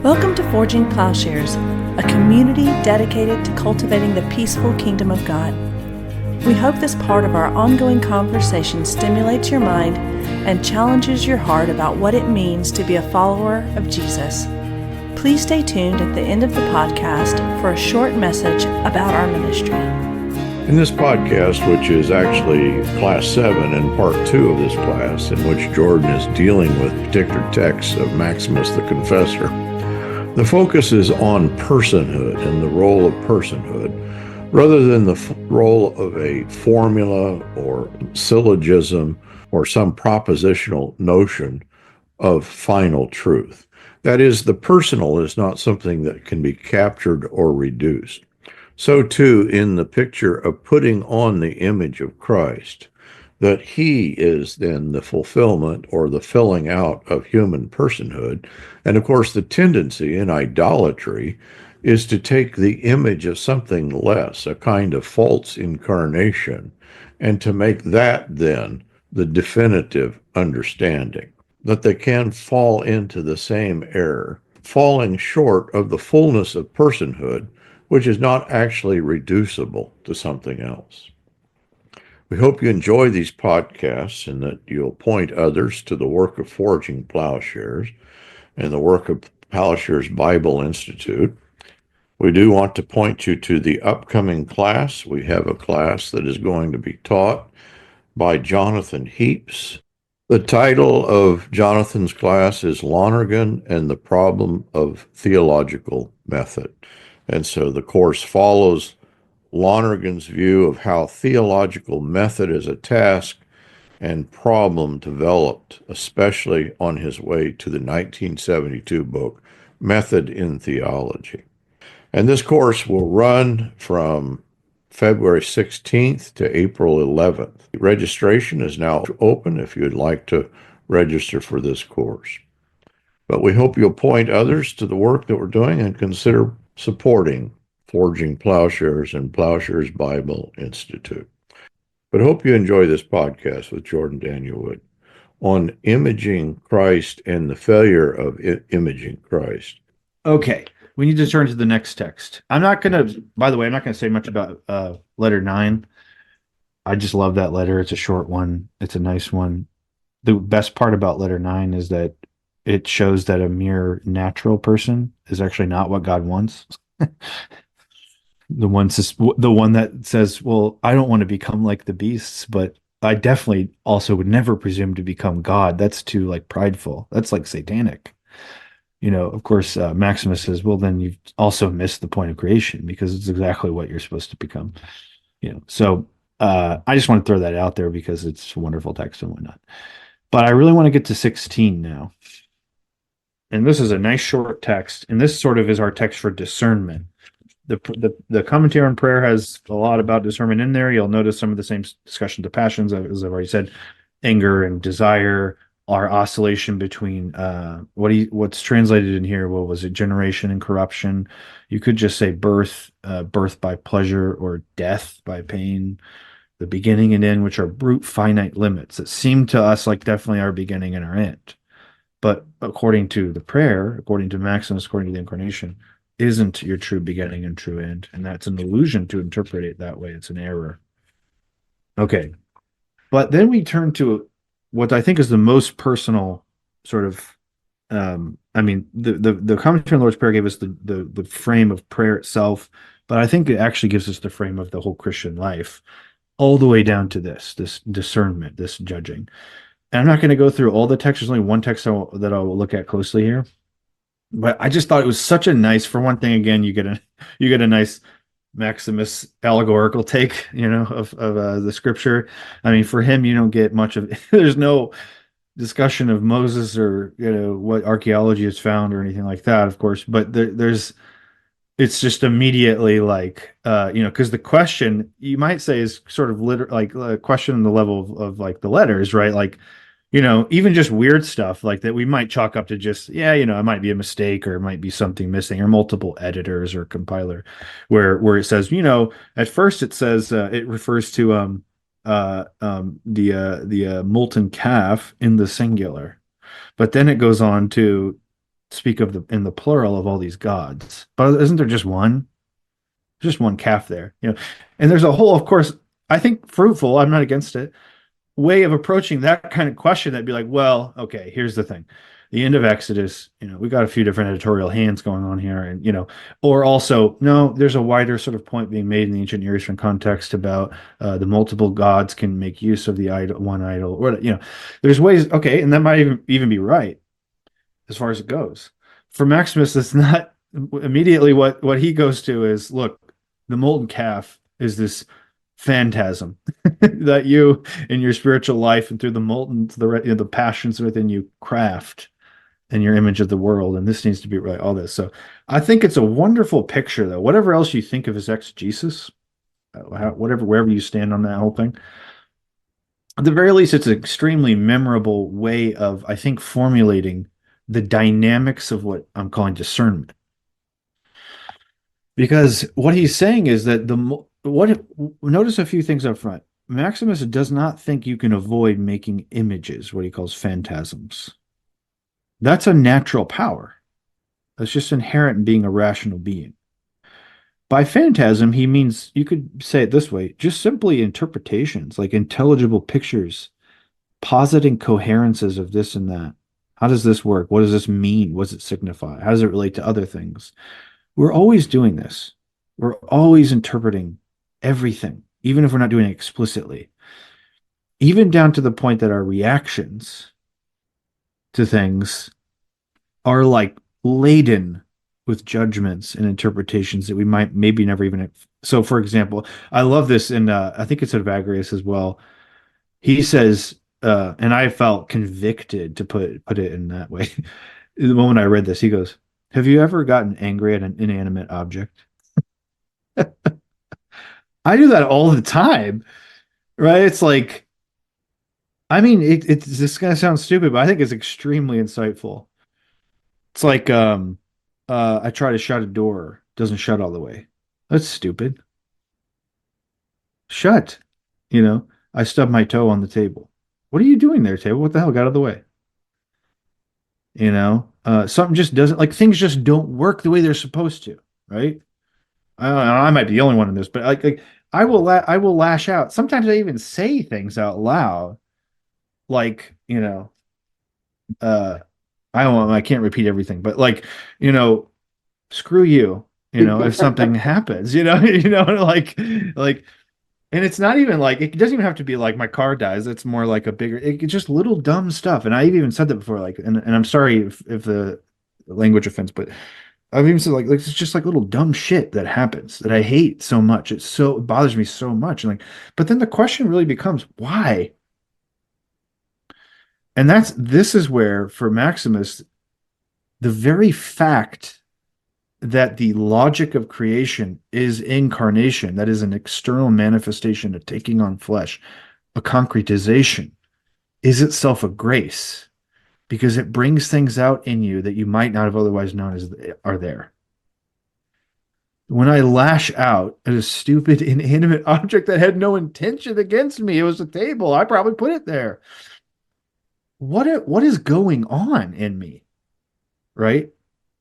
Welcome to Forging Plowshares, a community dedicated to cultivating the peaceful kingdom of God. We hope this part of our ongoing conversation stimulates your mind and challenges your heart about what it means to be a follower of Jesus. Please stay tuned at the end of the podcast for a short message about our ministry. In this podcast, which is actually Class 7 and Part 2 of this class, in which Jordan is dealing with particular texts of Maximus the Confessor, the focus is on personhood and the role of personhood, rather than the role of a formula or syllogism or some propositional notion of final truth. That is, the personal is not something that can be captured or reduced. So too in the picture of putting on the image of Christ, that he is then the fulfillment or the filling out of human personhood. And of course, the tendency in idolatry is to take the image of something less, a kind of false incarnation, and to make that then the definitive understanding, that they can fall into the same error, falling short of the fullness of personhood, which is not actually reducible to something else. We hope you enjoy these podcasts and that you'll point others to the work of Forging Plowshares and the work of Plowshares Bible Institute. We do want to point you to the upcoming class. We have a class that is going to be taught by Jonathan Heaps. The title of Jonathan's class is Lonergan and the Problem of Theological Method. And so the course follows Lonergan's view of how theological method as a task and problem developed, especially on his way to the 1972 book, Method in Theology. And this course will run from February 16th to April 11th. Registration is now open if you'd like to register for this course. But we hope you'll point others to the work that we're doing and consider supporting Forging Plowshares and Plowshares Bible Institute. But hope you enjoy this podcast with Jordan Daniel Wood on imaging Christ and the failure of imaging Christ. Okay, we need to turn to the next text. I'm not going to say much about letter 9. I just love that letter. It's a short one. It's a nice one. The best part about letter 9 is that it shows that a mere natural person is actually not what God wants. The one that says, well, I don't want to become like the beasts, but I definitely also would never presume to become God. That's too prideful. That's satanic. Of course, Maximus says, well, then you've also missed the point of creation because it's exactly what you're supposed to become. So I just want to throw that out there because it's a wonderful text and whatnot. But I really want to get to 16 now. And this is a nice short text. And this sort of is our text for discernment. The commentary on prayer has a lot about discernment in there. You'll notice some of the same discussions of passions, as I've already said, anger and desire, our oscillation between what's translated in here. What was it? Generation and corruption. You could just say birth by pleasure, or death by pain. The beginning and end, which are brute finite limits that seem to us like definitely our beginning and our end. But according to the prayer, according to Maximus, according to the incarnation, isn't your true beginning and true end. And that's an illusion to interpret it that way. It's an error. Okay. But then we turn to what I think is the most personal sort of, the commentary on the Lord's Prayer gave us the frame of prayer itself, but I think it actually gives us the frame of the whole Christian life, all the way down to this discernment, this judging. And I'm not going to go through all the texts. There's only one text that I'll look at closely here. But I just thought it was such a nice, for one thing, again, you get a nice Maximus allegorical take, of the scripture. I mean, for him, you don't get much of, there's no discussion of Moses or, what archaeology has found or anything like that, of course, but it's just immediately because the question you might say is sort of a question on the level of the letters, right? Even just weird stuff like that we might chalk up to just, it might be a mistake or it might be something missing or multiple editors or compiler where it says, at first it says it refers to the molten calf in the singular, but then it goes on to speak of in the plural of all these gods. But isn't there just one? Just one calf there, And there's a whole, of course, I think fruitful, I'm not against it, way of approaching that kind of question that'd be like, well, okay, here's the thing. The end of Exodus, we got a few different editorial hands going on here. And, or also, no, there's a wider sort of point being made in the ancient Near Eastern context about the multiple gods can make use of the one idol, or, there's ways, okay, and that might even be right as far as it goes. For Maximus, that's not immediately what he goes to is, look, the molten calf is this phantasm that you in your spiritual life and through the passions within you craft in your image of the world, and this needs to be right, all this. So I think it's a wonderful picture, though. Whatever else you think of as exegesis, wherever you stand on that whole thing, at the very least, it's an extremely memorable way of, I think, formulating the dynamics of what I'm calling discernment. Because what he's saying is that notice a few things up front. Maximus does not think you can avoid making images, what he calls phantasms. That's a natural power. That's just inherent in being a rational being. By phantasm, he means, you could say it this way, just simply interpretations, like intelligible pictures, positing coherences of this and that. How does this work? What does this mean? What does it signify? How does it relate to other things? We're always doing this. We're always interpreting everything, even if we're not doing it explicitly. Even down to the point that our reactions to things are like laden with judgments and interpretations that we might maybe never even. So, for example, I love this, and I think it's Evagrius as well. He says, and I felt convicted to put it in that way. The moment I read this, he goes, have you ever gotten angry at an inanimate object? I do that all the time, right? It's like, I mean, it's this gonna sound stupid, but I think it's extremely insightful. It's like, I try to shut a door, doesn't shut all the way. That's stupid. Shut. I stub my toe on the table. What are you doing there, table? What the hell got out of the way? Something just doesn't, like, things just don't work the way they're supposed to, right? I might be the only one in this, but like I will lash out. Sometimes I even say things out loud, like, I can't repeat everything, but like, screw you, if something happens, like, and it's not even like, it doesn't even have to be like my car dies. It's more like it's just little dumb stuff. And I've even said that before, like, and I'm sorry if the language offends, but I've even said, like, it's just like little dumb shit that happens that I hate so much. It bothers me so much. And like, but then the question really becomes, why? And this is where, for Maximus, the very fact that the logic of creation is incarnation, that is an external manifestation of taking on flesh, a concretization, is itself a grace, because it brings things out in you that you might not have otherwise known are there. When I lash out at a stupid inanimate object that had no intention against me, it was a table, I probably put it there. What is going on in me, right?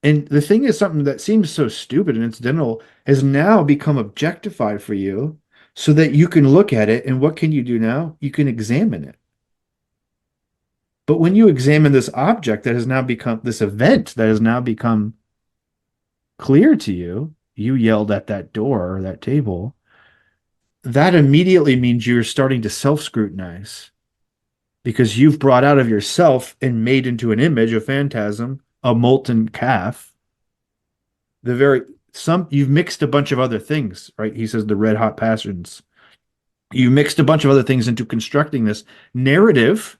And the thing is, something that seems so stupid and incidental has now become objectified for you, so that you can look at it, and what can you do now? You can examine it. But when you examine this object that has now become this event that has now become clear to you, you yelled at that door or that table, that immediately means you're starting to self-scrutinize, because you've brought out of yourself and made into an image, a phantasm, a molten calf. You've mixed a bunch of other things, right? He says the red hot passions. You mixed a bunch of other things into constructing this narrative,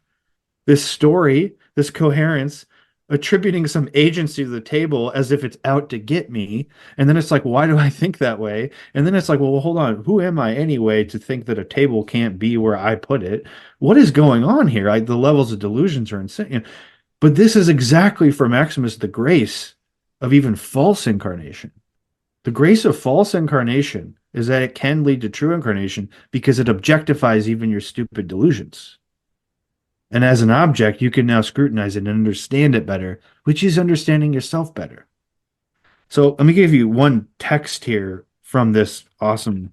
this story, this coherence, attributing some agency to the table as if it's out to get me. And then it's like, why do I think that way? And then it's like, well, hold on. Who am I anyway to think that a table can't be where I put it? What is going on here? The levels of delusions are insane. But this is exactly, for Maximus, the grace of even false incarnation. The grace of false incarnation is that it can lead to true incarnation, because it objectifies even your stupid delusions. And as an object, you can now scrutinize it and understand it better, which is understanding yourself better. So let me give you one text here from this awesome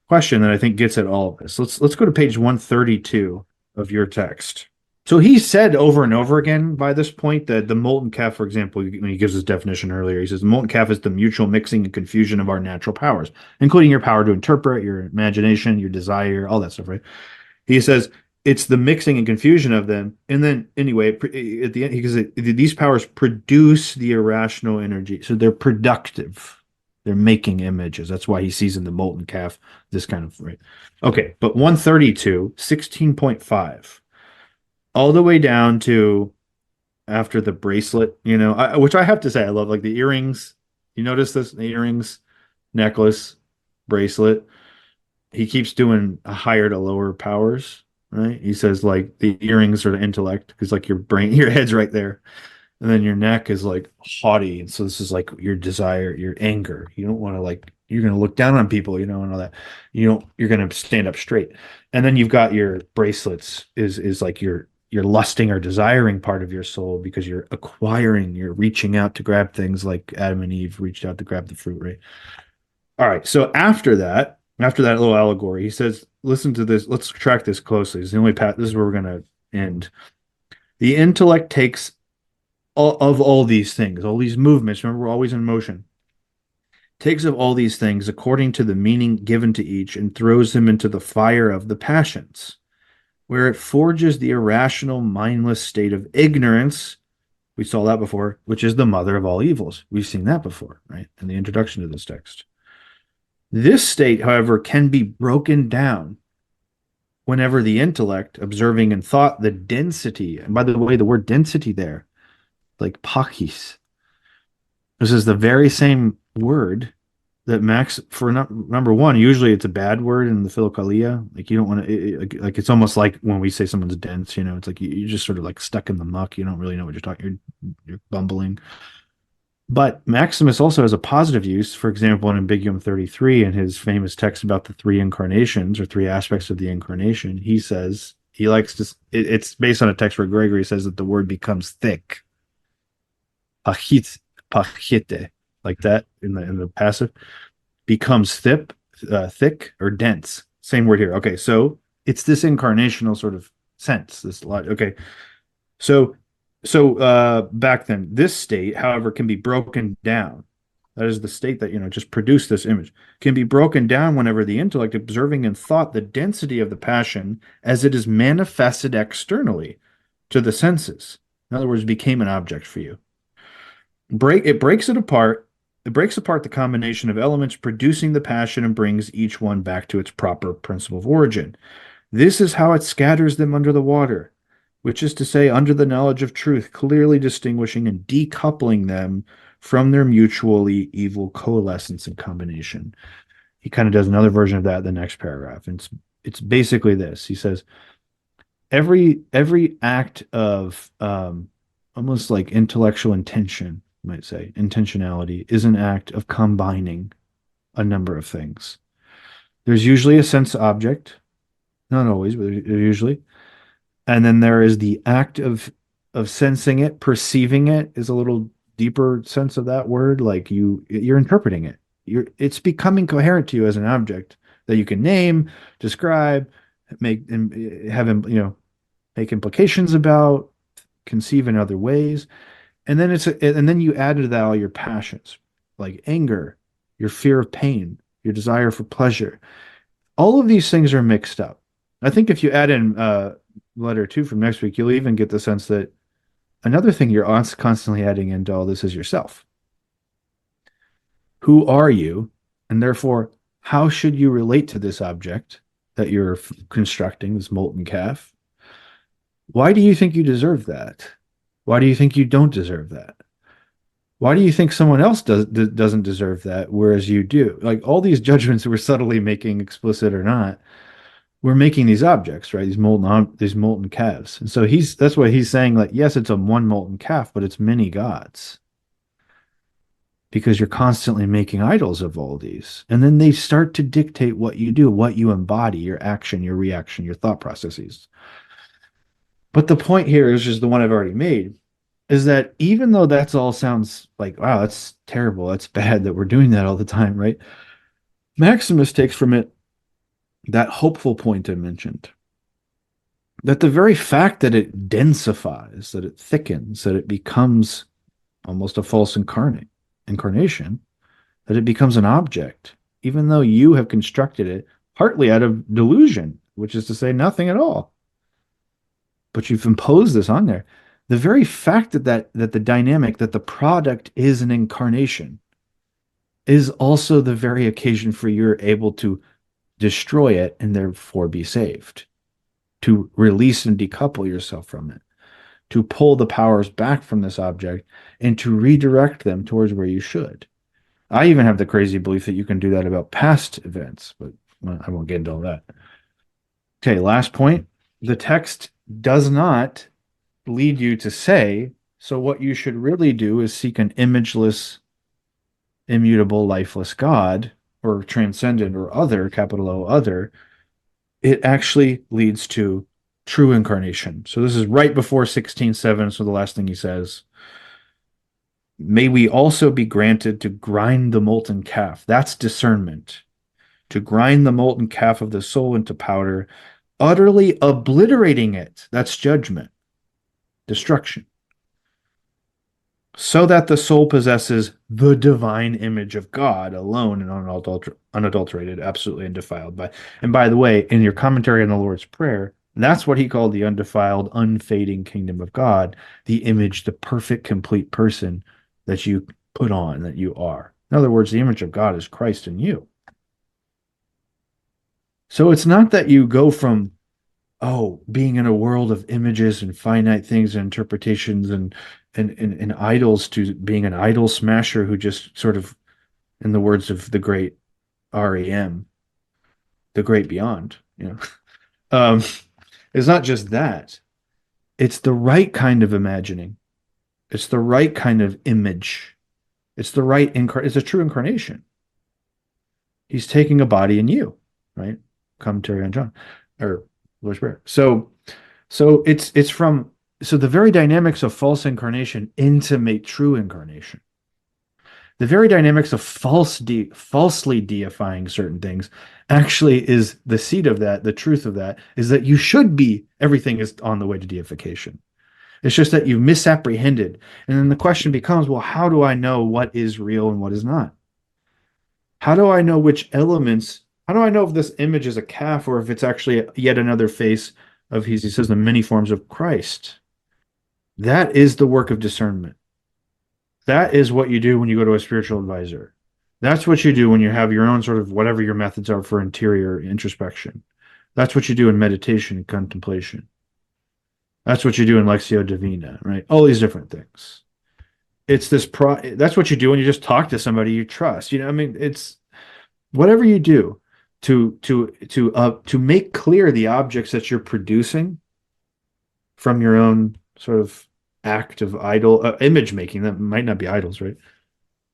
question that I think gets at all of this. Let's go to page 132 of your text. So he said over and over again by this point that the molten calf, for example, when he gives his definition earlier, he says the molten calf is the mutual mixing and confusion of our natural powers, including your power to interpret, your imagination, your desire, all that stuff, right? He says it's the mixing and confusion of them. And then anyway, at the end, he says these powers produce the irrational energy. So they're productive. They're making images. That's why he sees in the molten calf this kind of, right? Okay, but 132, 16.5. All the way down to after the bracelet, which I have to say I love, like the earrings. You notice this? The earrings, necklace, bracelet. He keeps doing a higher to lower powers, right? He says like the earrings are the intellect because like your brain, your head's right there. And then your neck is like haughty. And so this is like your desire, your anger. You don't want to like, you're going to look down on people, and all that. You're going to stand up straight. And then you've got your bracelets is like you're lusting or desiring part of your soul because you're acquiring, you're reaching out to grab things like Adam and Eve reached out to grab the fruit, right? All right. So after that little allegory, he says, listen to this. Let's track this closely. It's the only path. This is where we're going to end. The intellect takes all these things, all these movements. Remember, we're always in motion. Takes of all these things according to the meaning given to each and throws them into the fire of the passions, where it forges the irrational, mindless state of ignorance. We saw that before, which is the mother of all evils. We've seen that before, right? In the introduction to this text. This state, however, can be broken down whenever the intellect, observing in thought the density, and by the way, the word density there, like pachis, this is the very same word that Max, for number one, usually it's a bad word in the philokalia. Like you don't want to, like it's almost like when we say someone's dense, it's like you're just sort of like stuck in the muck. You don't really know what you're talking. You're bumbling. But Maximus also has a positive use. For example, in Ambiguum 33, in his famous text about the three incarnations or three aspects of the incarnation, he says he likes to. It's based on a text where Gregory says that the word becomes thick. Pachite, like that in the passive, becomes thick or dense. Same word here. Okay, so it's this incarnational sort of sense. This lot. Okay, so back then, this state, however, can be broken down. That is the state that just produced this image. Can be broken down whenever the intellect, observing in thought the density of the passion as it is manifested externally to the senses. In other words, became an object for you. It breaks apart the combination of elements producing the passion and brings each one back to its proper principle of origin. This is how it scatters them under the water, which is to say, under the knowledge of truth, clearly distinguishing and decoupling them from their mutually evil coalescence and combination. He kind of does another version of that in the next paragraph. And it's basically this. He says, every act of almost like intellectual intention, might say, intentionality, is an act of combining a number of things. There's usually a sense object, not always, but usually. And then there is the act of sensing it, perceiving it is a little deeper sense of that word. Like you're interpreting it. It's becoming coherent to you as an object that you can name, describe, make implications about, conceive in other ways. And then you add to that all your passions, like anger, your fear of pain, your desire for pleasure. All of these things are mixed up. I think if you add in letter 2 from next week, you'll even get the sense that another thing you're constantly adding into all this is yourself. Who are you? And therefore, how should you relate to this object that you're constructing, this molten calf? Why do you think you deserve that? Why do you think you don't deserve that? Why do you think someone else doesn't deserve that, whereas you do? Like all these judgments we're subtly making, explicit or not, we're making these objects, right? These molten calves. And so that's why he's saying, like, yes, it's a one molten calf, but it's many gods. Because you're constantly making idols of all these. And then they start to dictate what you do, what you embody, your action, your reaction, your thought processes. But the point here is just the one I've already made, is that even though that's all sounds like, wow, that's terrible, that's bad that we're doing that all the time, right? Maximus takes from it that hopeful point I mentioned, that the very fact that it densifies, that it thickens, that it becomes almost a false incarnation, that it becomes an object, even though you have constructed it partly out of delusion, which is to say nothing at all. But you've imposed this on there. The very fact that the dynamic, that the product is an incarnation, is also the very occasion for you're able to destroy it and therefore be saved, to release and decouple yourself from it, to pull the powers back from this object and to redirect them towards where you should. I even have the crazy belief that you can do that about past events, but I won't get into all that. Okay, last point. The text does not lead you to say, so what you should really do is seek an imageless, immutable, lifeless God, or transcendent, or other, capital O, other. It actually leads to true incarnation. So this is right before 16:7. So the last thing he says, may we also be granted to grind the molten calf. That's discernment. To grind the molten calf of the soul into powder, utterly obliterating it. That's judgment, destruction. So that the soul possesses the divine image of God alone and unadulterated, absolutely undefiled. And by the way, in your commentary on the Lord's Prayer, that's what he called the undefiled, unfading kingdom of God, the image, the perfect, complete person that you put on, that you are. In other words, the image of God is Christ in you. So it's not that you go from, being in a world of images and finite things and interpretations and idols, to being an idol smasher who just sort of, in the words of the great REM, the great beyond, it's not just that. It's the right kind of imagining. It's the right kind of image. It's the right it's a true incarnation. He's taking a body in you, right? Commentary on John or Lord's Prayer. So it's from the very dynamics of false incarnation intimate true incarnation. The very dynamics of falsely deifying certain things actually is the seed of that. The truth of that is that you should be, everything is on the way to deification. It's just that you've misapprehended. And then the question becomes, well, how do I know what is real and what is not? How do I know which elements? How do I know if this image is a calf or if it's actually yet another face of, he says, the many forms of Christ? That is the work of discernment. That is what you do when you go to a spiritual advisor. That's what you do when you have your own sort of whatever your methods are for interior introspection. That's what you do in meditation and contemplation. That's what you do in Lectio Divina, right? All these different things. It's this that's what you do when you just talk to somebody you trust. It's whatever you do to make clear the objects that you're producing from your own sort of act of idol image making. That might not be idols, right?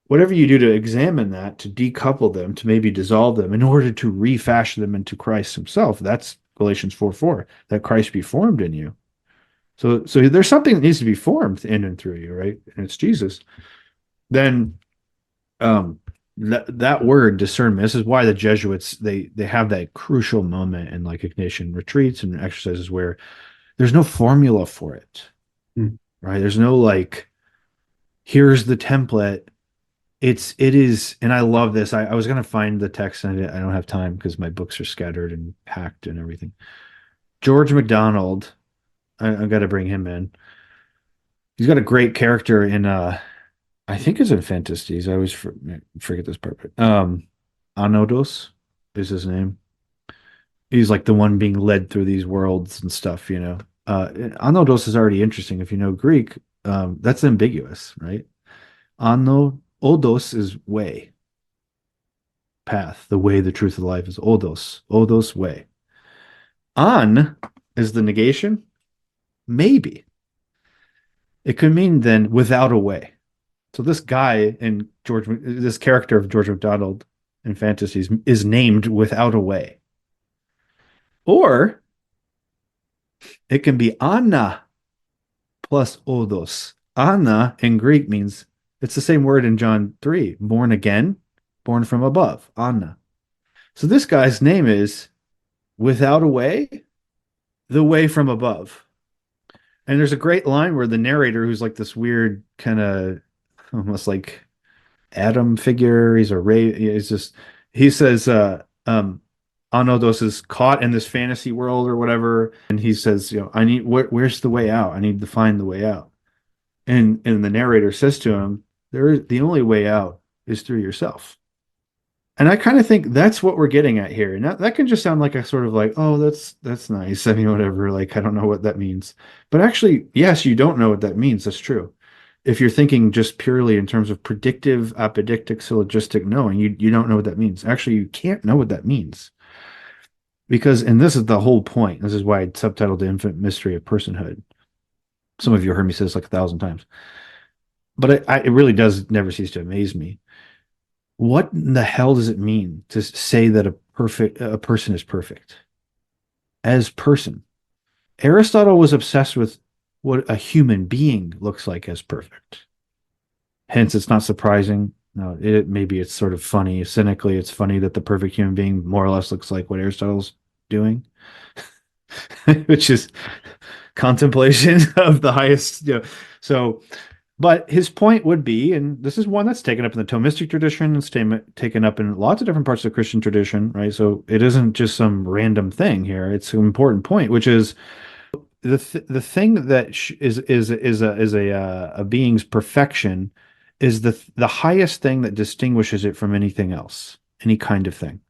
Whatever you do to examine that, to decouple them, to maybe dissolve them in order to refashion them into Christ himself. That's Galatians 4:4, that Christ be formed in you. So there's something that needs to be formed in and through you, right? And it's Jesus. Then that word discernment, this is why the Jesuits, they have that crucial moment in like Ignatian retreats and exercises where there's no formula for it, right? There's no like, here's the template. It is, and I love this. I was going to find the text and I don't have time because my books are scattered and packed and everything. George MacDonald, I've got to bring him in. He's got a great character in, I think it's in Fantasies. I always forget this part. But, Anodos is his name. He's like the one being led through these worlds and stuff, Anodos is already interesting. If you know Greek, that's ambiguous, right? Odos is way, path, the way, the truth of life is odos, way. An is the negation, maybe. It could mean then without a way. So this guy in this character of George MacDonald in Fantasies is named without a way. Or It can be Anna plus odos. Anna in Greek means it's the same word in John 3, born again, born from above, Anna. So this guy's name is without a way, the way from above. And there's a great line where the narrator, who's like this weird kind of almost like Adam figure, he's a ray, he's just he says Anodos is caught in this fantasy world or whatever, and he says, I need where's the way out? I need to find the way out. And the narrator says to him, the only way out is through yourself. And I kind of think that's what we're getting at here. And that can just sound like a sort of like, oh, that's nice. I mean, whatever. Like, I don't know what that means. But actually, yes, you don't know what that means. That's true. If you're thinking just purely in terms of predictive, apodictic, syllogistic knowing, you don't know what that means. Actually, you can't know what that means. Because, and this is the whole point. This is why I subtitled The Infinite Mystery of Personhood. Some of you heard me say this like 1,000 times. But it really does never cease to amaze me. What in the hell does it mean to say that a person is perfect? As person. Aristotle was obsessed with what a human being looks like as perfect. Hence, it's not surprising. No, maybe it's sort of funny. Cynically, it's funny that the perfect human being more or less looks like what Aristotle's doing, which is contemplation of the highest. So, but his point would be, and this is one that's taken up in the Thomistic tradition, it's taken up in lots of different parts of the Christian tradition, right? So it isn't just some random thing here. It's an important point, which is the thing that is a being's perfection is the highest thing that distinguishes it from anything else, any kind of thing.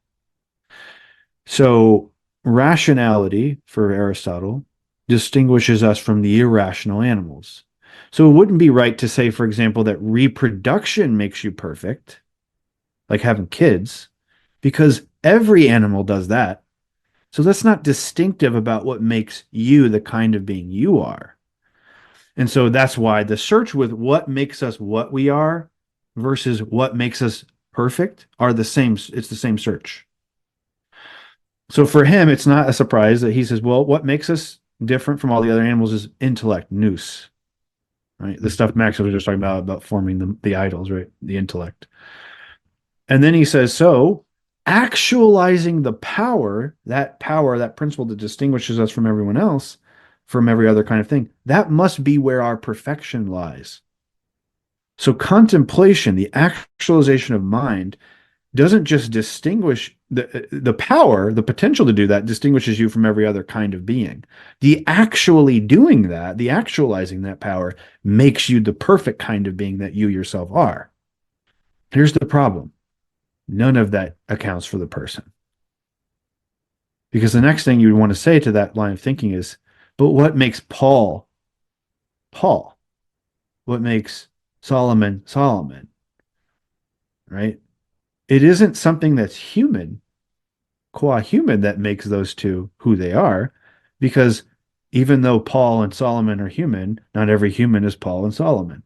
So rationality for Aristotle distinguishes us from the irrational animals. So it wouldn't be right to say, for example, that reproduction makes you perfect, like having kids, because every animal does that. So that's not distinctive about what makes you the kind of being you are. And so that's why the search with what makes us what we are versus what makes us perfect are the same. It's the same search. So for him, it's not a surprise that he says, well, what makes us different from all the other animals is intellect, nous, right? The stuff Max was just talking about forming the idols, right? The intellect. And then he says, so actualizing the power, that principle that distinguishes us from everyone else, from every other kind of thing, that must be where our perfection lies. So contemplation, the actualization of mind, doesn't just distinguish the power, the potential to do that distinguishes you from every other kind of being. The actually doing that, the actualizing that power makes you the perfect kind of being that you yourself are. Here's the problem. None of that accounts for the person. Because the next thing you would want to say to that line of thinking is, but what makes Paul, Paul? What makes Solomon, Solomon? Right? It isn't something that's human, qua human, that makes those two who they are, because even though Paul and Solomon are human, not every human is Paul and Solomon.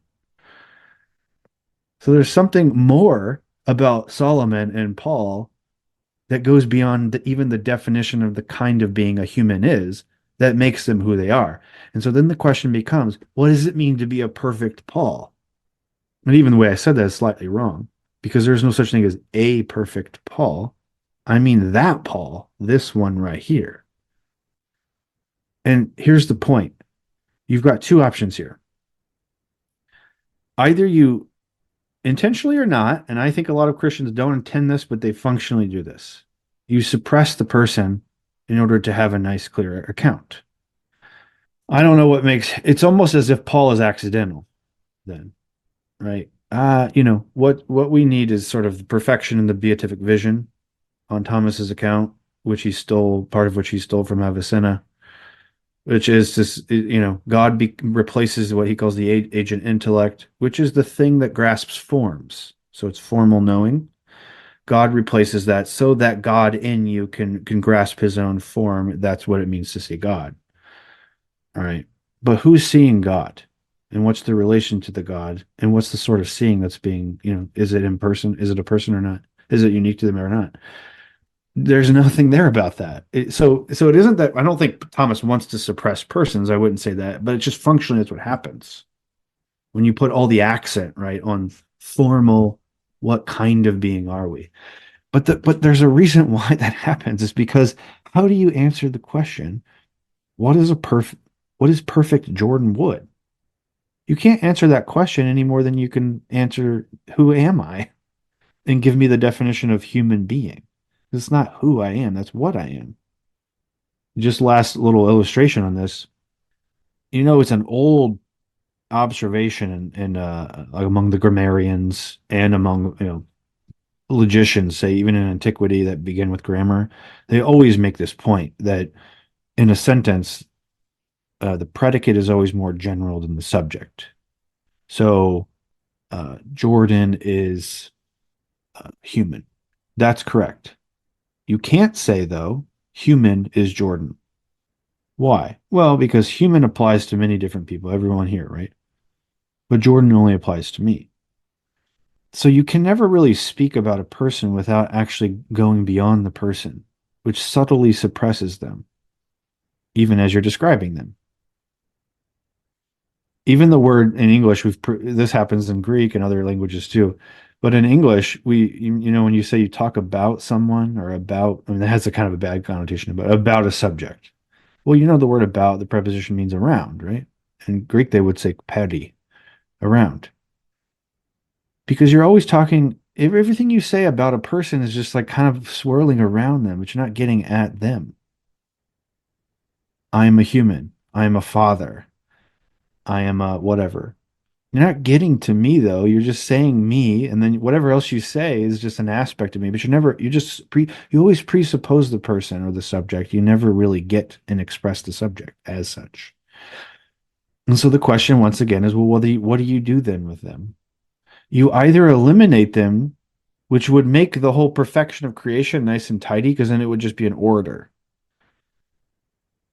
So there's something more about Solomon and Paul that goes beyond even the definition of the kind of being a human is, that makes them who they are. And so then the question becomes, what does it mean to be a perfect Paul? And even the way I said that is slightly wrong, because there's no such thing as a perfect Paul. I mean that Paul, this one right here. And here's the point. You've got two options here. Either you intentionally or not, and I think a lot of Christians don't intend this, but they functionally do this. You suppress the person in order to have a nice, clear account. I don't know what makes it's almost as if Paul is accidental then, right? What we need is sort of the perfection in the beatific vision on Thomas's account, which he stole, part of which he stole from Avicenna, which is this, God replaces what he calls the agent intellect, which is the thing that grasps forms. So it's formal knowing. God replaces that so that God in you can grasp his own form. That's what it means to see God. All right. But who's seeing God? And what's the relation to the God? And what's the sort of seeing that's being, is it in person? Is it a person or not? Is it unique to them or not? There's nothing there about that. So it isn't that I don't think Thomas wants to suppress persons. I wouldn't say that, but it's just functionally that's what happens when you put all the accent right on formal. What kind of being are we? But there's a reason why that happens. Is because how do you answer the question? What is a perfect? What is perfect Jordan Wood? You can't answer that question any more than you can answer who am I and give me the definition of human being. It's not who I am, that's what I am. Just last little illustration on this. It's an old observation in among the grammarians and among logicians, say even in antiquity that begin with grammar. They always make this point that in a sentence, the predicate is always more general than the subject. So Jordan is human. That's correct. You can't say, though, human is Jordan. Why? Well, because human applies to many different people, everyone here, right? But Jordan only applies to me. So you can never really speak about a person without actually going beyond the person, which subtly suppresses them, even as you're describing them. Even the word in English, this happens in Greek and other languages too. But in English, when you say you talk about someone or about, I mean, that has a kind of a bad connotation, but about a subject. Well, the word about, the preposition means around, right? In Greek, they would say peri, around. Because you're always talking, everything you say about a person is just like kind of swirling around them, but you're not getting at them. I am a human. I am a father. I am a whatever. You're not getting to me though. You're just saying me, and then whatever else you say is just an aspect of me. But you always presuppose the person or the subject. You never really get and express the subject as such. And so the question once again is, well, what do you do then with them? You either eliminate them, which would make the whole perfection of creation nice and tidy, because then it would just be an order.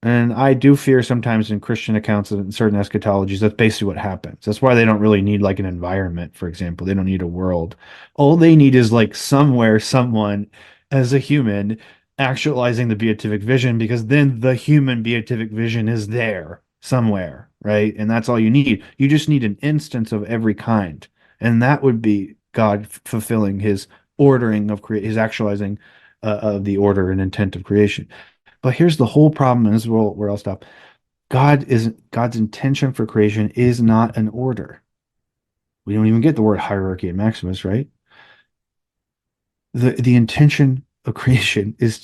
And I do fear sometimes in Christian accounts and certain eschatologies, that's basically what happens. That's why they don't really need like an environment, for example. They don't need a world. All they need is like somewhere, someone as a human actualizing the beatific vision, because then the human beatific vision is there somewhere, right? And that's all you need. You just need an instance of every kind. And that would be God fulfilling his ordering of his actualizing of the order and intent of creation. But here's the whole problem, and this is where I'll stop. God's intention for creation is not an order. We don't even get the word hierarchy in Maximus, right? The intention of creation is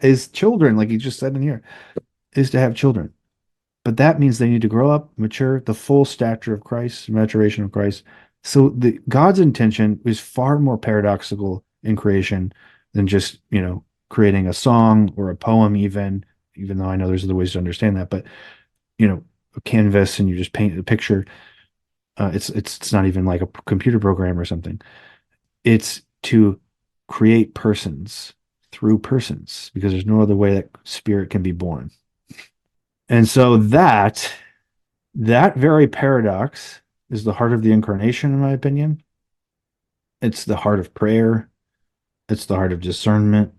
is children, like he just said in here, is to have children. But that means they need to grow up, mature, the full stature of Christ, maturation of Christ. So God's intention is far more paradoxical in creation than just, creating a song or a poem, even though I know there's other ways to understand that, but a canvas and you just paint a picture. It's not even like a computer program or something. It's to create persons through persons, because there's no other way that spirit can be born. And so that very paradox is the heart of the incarnation, in my opinion. It's the heart of prayer. It's the heart of discernment.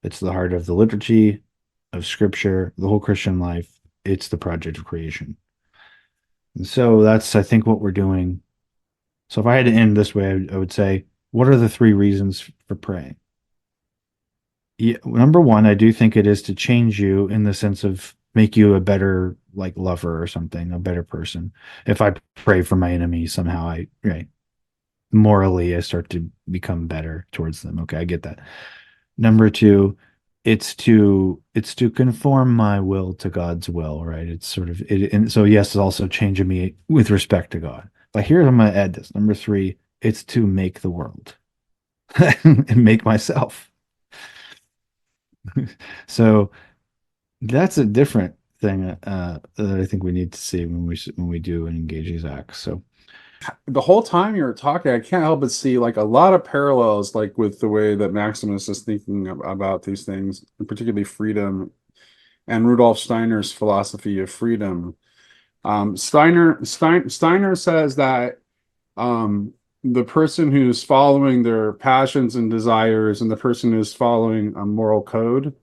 It's the heart of the liturgy, of scripture, the whole Christian life. It's the project of creation. And so that's, I think, what we're doing. So if I had to end this way, I would say, what are the 3 reasons for praying? Yeah, number 1, I do think it is to change you in the sense of make you a better like lover or something, a better person. If I pray for my enemy, somehow morally I start to become better towards them. Okay, I get that. Number 2, it's to conform my will to God's will, right? It's sort of it, and so yes, it's also changing me with respect to God. But here I'm going to add this. Number 3, it's to make the world and make myself. So that's a different thing that I think we need to see when we do and engage these acts. So the whole time you were talking, I can't help but see like a lot of parallels, like with the way that Maximus is thinking about these things, and particularly freedom, and Rudolf Steiner's philosophy of freedom. Steiner says that the person who's following their passions and desires and the person who's following a moral code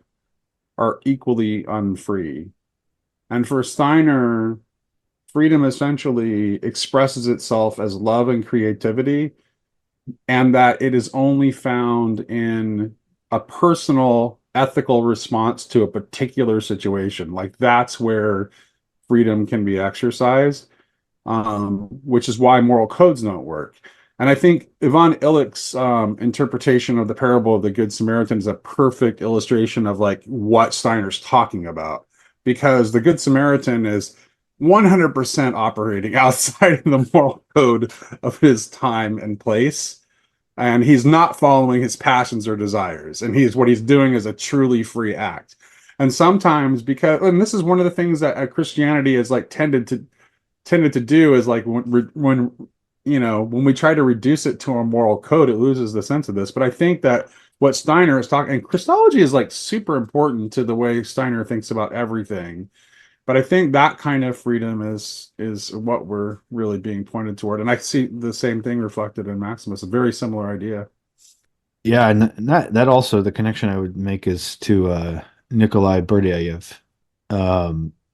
are equally unfree. And for Steiner, freedom essentially expresses itself as love and creativity, and that it is only found in a personal ethical response to a particular situation. Like that's where freedom can be exercised, which is why moral codes don't work. And I think Ivan Illich's interpretation of the parable of the Good Samaritan is a perfect illustration of like what Steiner's talking about, because the Good Samaritan is 100% operating outside of the moral code of his time and place. And he's not following his passions or desires. And what he's doing is a truly free act. And sometimes and this is one of the things that Christianity has like tended to do is like when we try to reduce it to a moral code, it loses the sense of this. But I think that what Steiner is talking, and Christology is like super important to the way Steiner thinks about everything. But I think that kind of freedom is what we're really being pointed toward. And I see the same thing reflected in Maximus, a very similar idea. Yeah, and that also, the connection I would make is to Nikolai Berdyaev.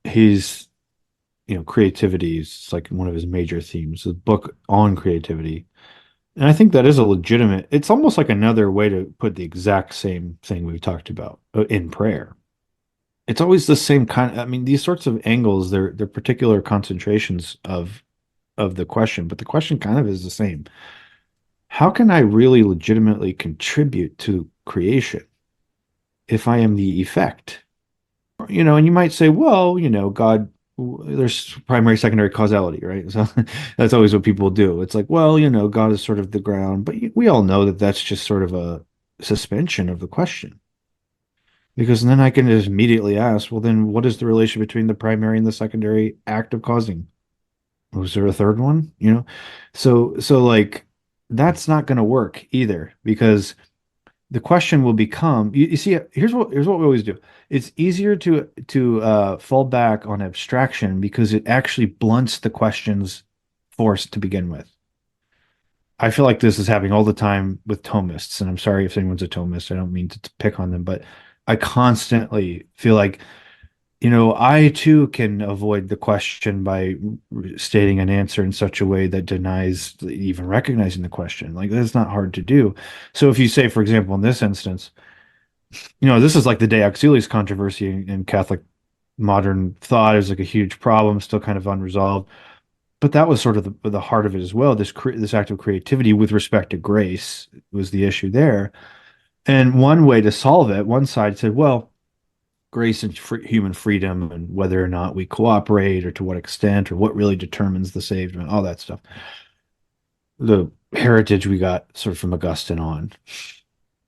He's, creativity is like one of his major themes, a book on creativity. And I think that is a legitimate, it's almost like another way to put the exact same thing we talked about in prayer. It's always the same kind. I mean, these sorts of angles, they're particular concentrations of the question, but the question kind of is the same. How can I really legitimately contribute to creation if I am the effect? And you might say, well, God, there's primary, secondary causality, right? So that's always what people do. It's like, well, God is sort of the ground, but we all know that that's just sort of a suspension of the question. Because then I can just immediately ask, well, then what is the relation between the primary and the secondary act of causing? Was there a third one? So like that's not going to work either, because the question will become, you see, here's what we always do. It's easier to fall back on abstraction because it actually blunts the question's force to begin with. I feel like this is happening all the time with Thomists, and I'm sorry if anyone's a Thomist. I don't mean to pick on them, but I constantly feel like, I too can avoid the question by stating an answer in such a way that denies even recognizing the question. Like, that's not hard to do. So if you say, for example, in this instance, this is like the De Auxiliis controversy in Catholic modern thought is like a huge problem, still kind of unresolved. But that was sort of the heart of it as well. This act of creativity with respect to grace was the issue there. And one way to solve it, one side said, well, grace and human freedom and whether or not we cooperate or to what extent or what really determines the saved, all that stuff. The heritage we got sort of from Augustine on.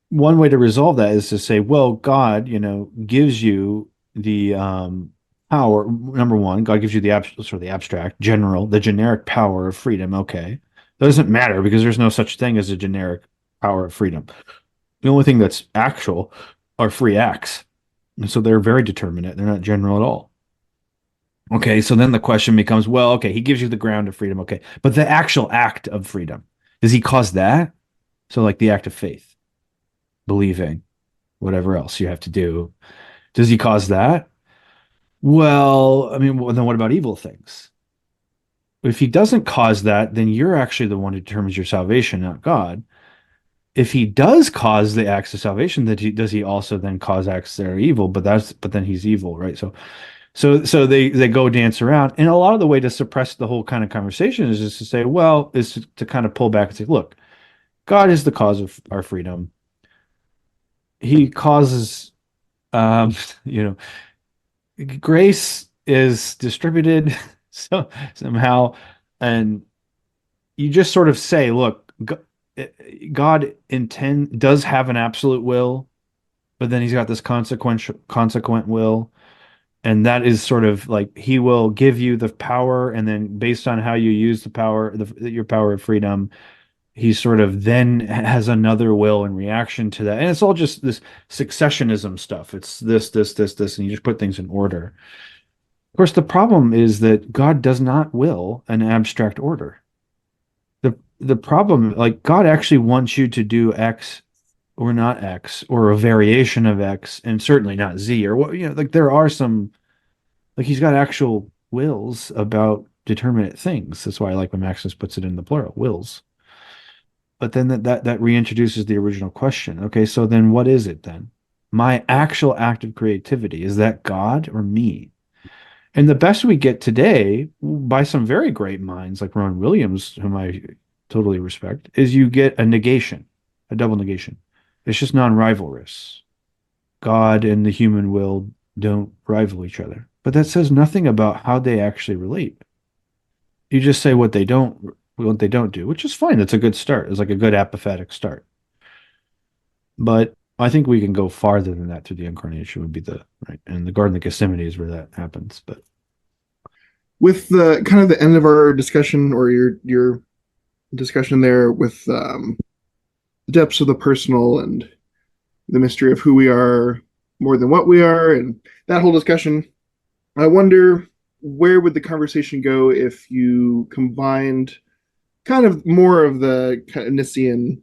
One way to resolve that is to say, well, God, gives you the power. Number one, God gives you the abstract, the generic power of freedom. Okay. That doesn't matter because there's no such thing as a generic power of freedom. The only thing that's actual are free acts. And so they're very determinate. They're not general at all. Okay, so then the question becomes, well, okay, he gives you the ground of freedom. Okay, but the actual act of freedom, does he cause that? So like the act of faith, believing, whatever else you have to do. Does he cause that? Well, I mean, then what about evil things? If he doesn't cause that, then you're actually the one who determines your salvation, not God. If he does cause the acts of salvation, does he also then cause acts that are evil? But then he's evil, right? So they go dance around, and a lot of the way to suppress the whole kind of conversation is just to say, well, is to kind of pull back and say, look, God is the cause of our freedom. He causes, grace is distributed somehow, and you just sort of say, look, God does have an absolute will, but then he's got this consequent will. And that is sort of like he will give you the power, and then based on how you use the power, your power of freedom, he sort of then has another will in reaction to that. And it's all just this successionism stuff. It's this, and you just put things in order. Of course, the problem is that God does not will an abstract order. the problem, like God actually wants you to do X or not X or a variation of X, and certainly not Z or what, like there are some, like he's got actual wills about determinate things. That's why I like when Maximus puts it in the plural, wills. But then that reintroduces the original question. Okay, so then what is it then? My actual act of creativity, is that God or me? And the best we get today, by some very great minds like Rowan Williams, whom I totally respect, is you get a negation, a double negation. It's just non-rivalrous. God and the human will don't rival each other. But that says nothing about how they actually relate. You just say what they don't do, which is fine. That's a good start. It's like a good apophatic start. But I think we can go farther than that through the incarnation would be the right. And the Garden of Gethsemane is where that happens. But with the kind of the end of our discussion, or your discussion there with the depths of the personal and the mystery of who we are more than what we are, and that whole discussion, I wonder where would the conversation go if you combined kind of more of the kind of Nicene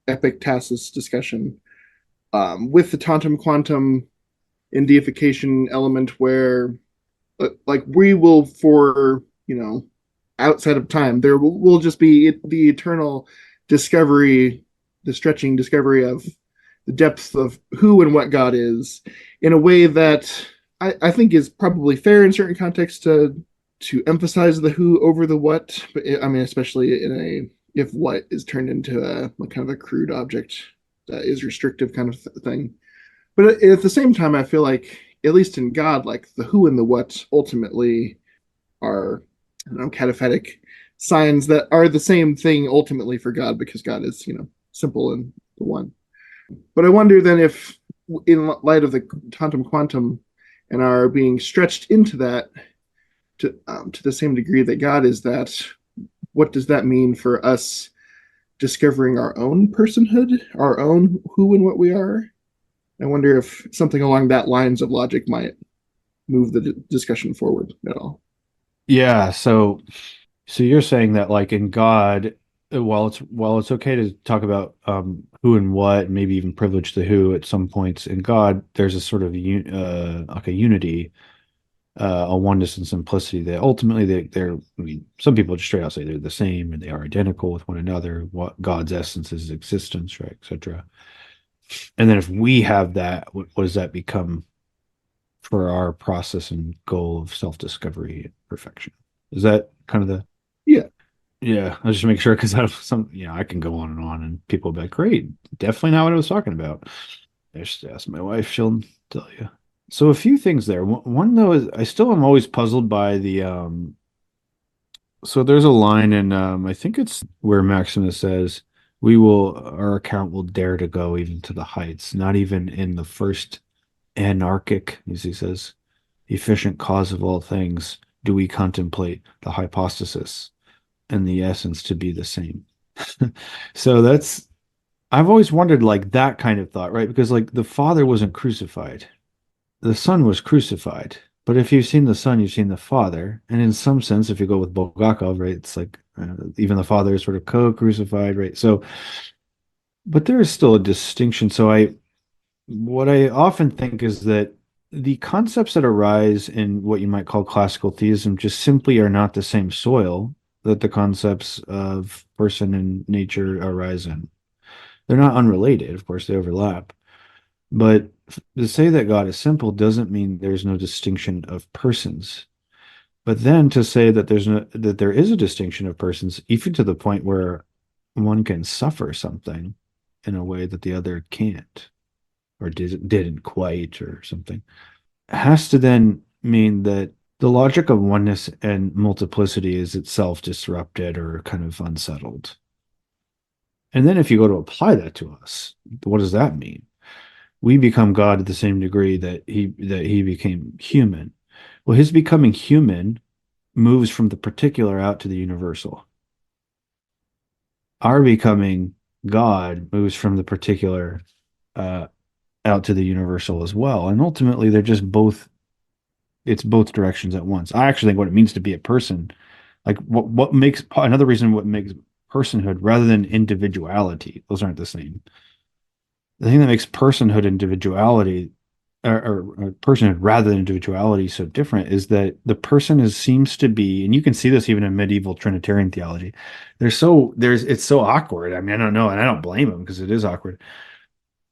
epictasis discussion with the tantum quantum and deification element, where like we will, for outside of time, there will just be the eternal discovery, the stretching discovery of the depth of who and what God is, in a way that I think is probably fair in certain contexts to emphasize the who over the what. But I mean, especially if what is turned into a kind of a crude object that is restrictive kind of thing. But at the same time, I feel like, at least in God, like the who and the what ultimately are, I don't know, cataphatic signs that are the same thing ultimately for God, because God is, simple and the one. But I wonder then if, in light of the tantum quantum and our being stretched into that to the same degree that God is that, what does that mean for us discovering our own personhood, our own who and what we are? I wonder if something along that lines of logic might move the discussion forward at all. yeah, so you're saying that like in God, while it's okay to talk about who and what, and maybe even privilege the who at some points in God, there's a sort of like a unity, a oneness and simplicity that ultimately they're. I mean, some people just straight out say they're the same and they are identical with one another. What God's essence is existence, right, etc. And then if we have that, what does that become for our process and goal of self-discovery and perfection? Is that kind of the Yeah. Yeah, I was just make sure because I can go on and people will be like, great, definitely not what I was talking about. I just ask my wife, she'll tell you. So a few things there. One though is I still am always puzzled by the so there's a line in I think it's where Maximus says, our account will dare to go even to the heights, not even in the first anarchic, as he says, efficient cause of all things, do we contemplate the hypostasis and the essence to be the same. So I've always wondered like that kind of thought, right? Because like the Father wasn't crucified, the Son was crucified. But if you've seen the Son, you've seen the Father. And in some sense, if you go with Bulgakov, right, it's like even the Father is sort of co-crucified, right? So, but there is still a distinction. So what I often think is that the concepts that arise in what you might call classical theism just simply are not the same soil that the concepts of person and nature arise in. They're not unrelated, of course, they overlap. But to say that God is simple doesn't mean there's no distinction of persons. But then to say that there is a distinction of persons, even to the point where one can suffer something in a way that the other can't, or didn't quite, or something, has to then mean that the logic of oneness and multiplicity is itself disrupted or kind of unsettled. And then if you go to apply that to us, what does that mean? We become God at the same degree that he became human. Well, his becoming human moves from the particular out to the universal. Our becoming God moves from the particular out to the universal as well. And ultimately, they're just it's both directions at once. I actually think what it means to be a person, like what makes another reason what makes personhood rather than individuality. Those aren't the same. The thing that makes personhood individuality or personhood rather than individuality so different is that the person seems to be, and you can see this even in medieval Trinitarian theology. It's so awkward. I mean, I don't know, and I don't blame them because it is awkward.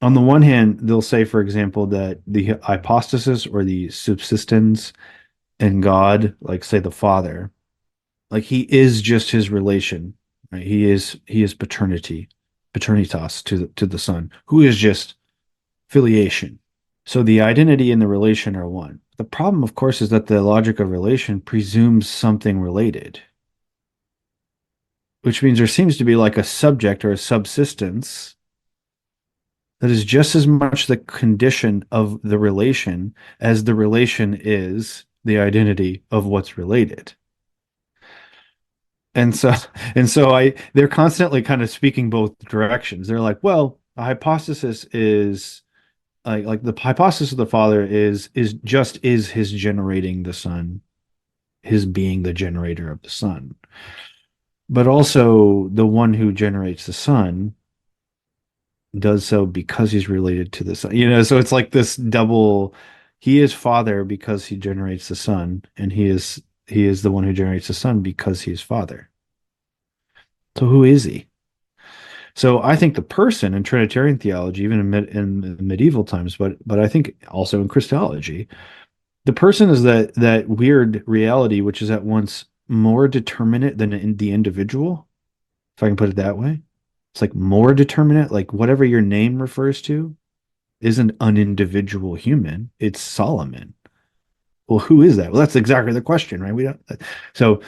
On the one hand, they'll say, for example, that the hypostasis or the subsistence in God, like say the Father, like he is just his relation, right? He is paternitas to the Son, who is just filiation. So the identity and the relation are one. The problem, of course, is that the logic of relation presumes something related, which means there seems to be like a subject or a subsistence that is just as much the condition of the relation as the relation is the identity of what's related. And so they're constantly kind of speaking both directions. They're like, well, a hypostasis is like the hypostasis of the Father is his generating the Son, his being the generator of the Son. But also the one who generates the Son does so because he's related to the Son. So it's like this double, he is Father because he generates the Son, and he is the one who generates the Son because he is Father. So who is he? So I think the person in Trinitarian theology, even in medieval times, but I think also in Christology, the person is that weird reality which is at once more determinate than the individual, if I can put it that way. It's like more determinate, like whatever your name refers to isn't an individual human, it's Solomon. Well, who is that? Well, that's exactly the question, right? We don't. So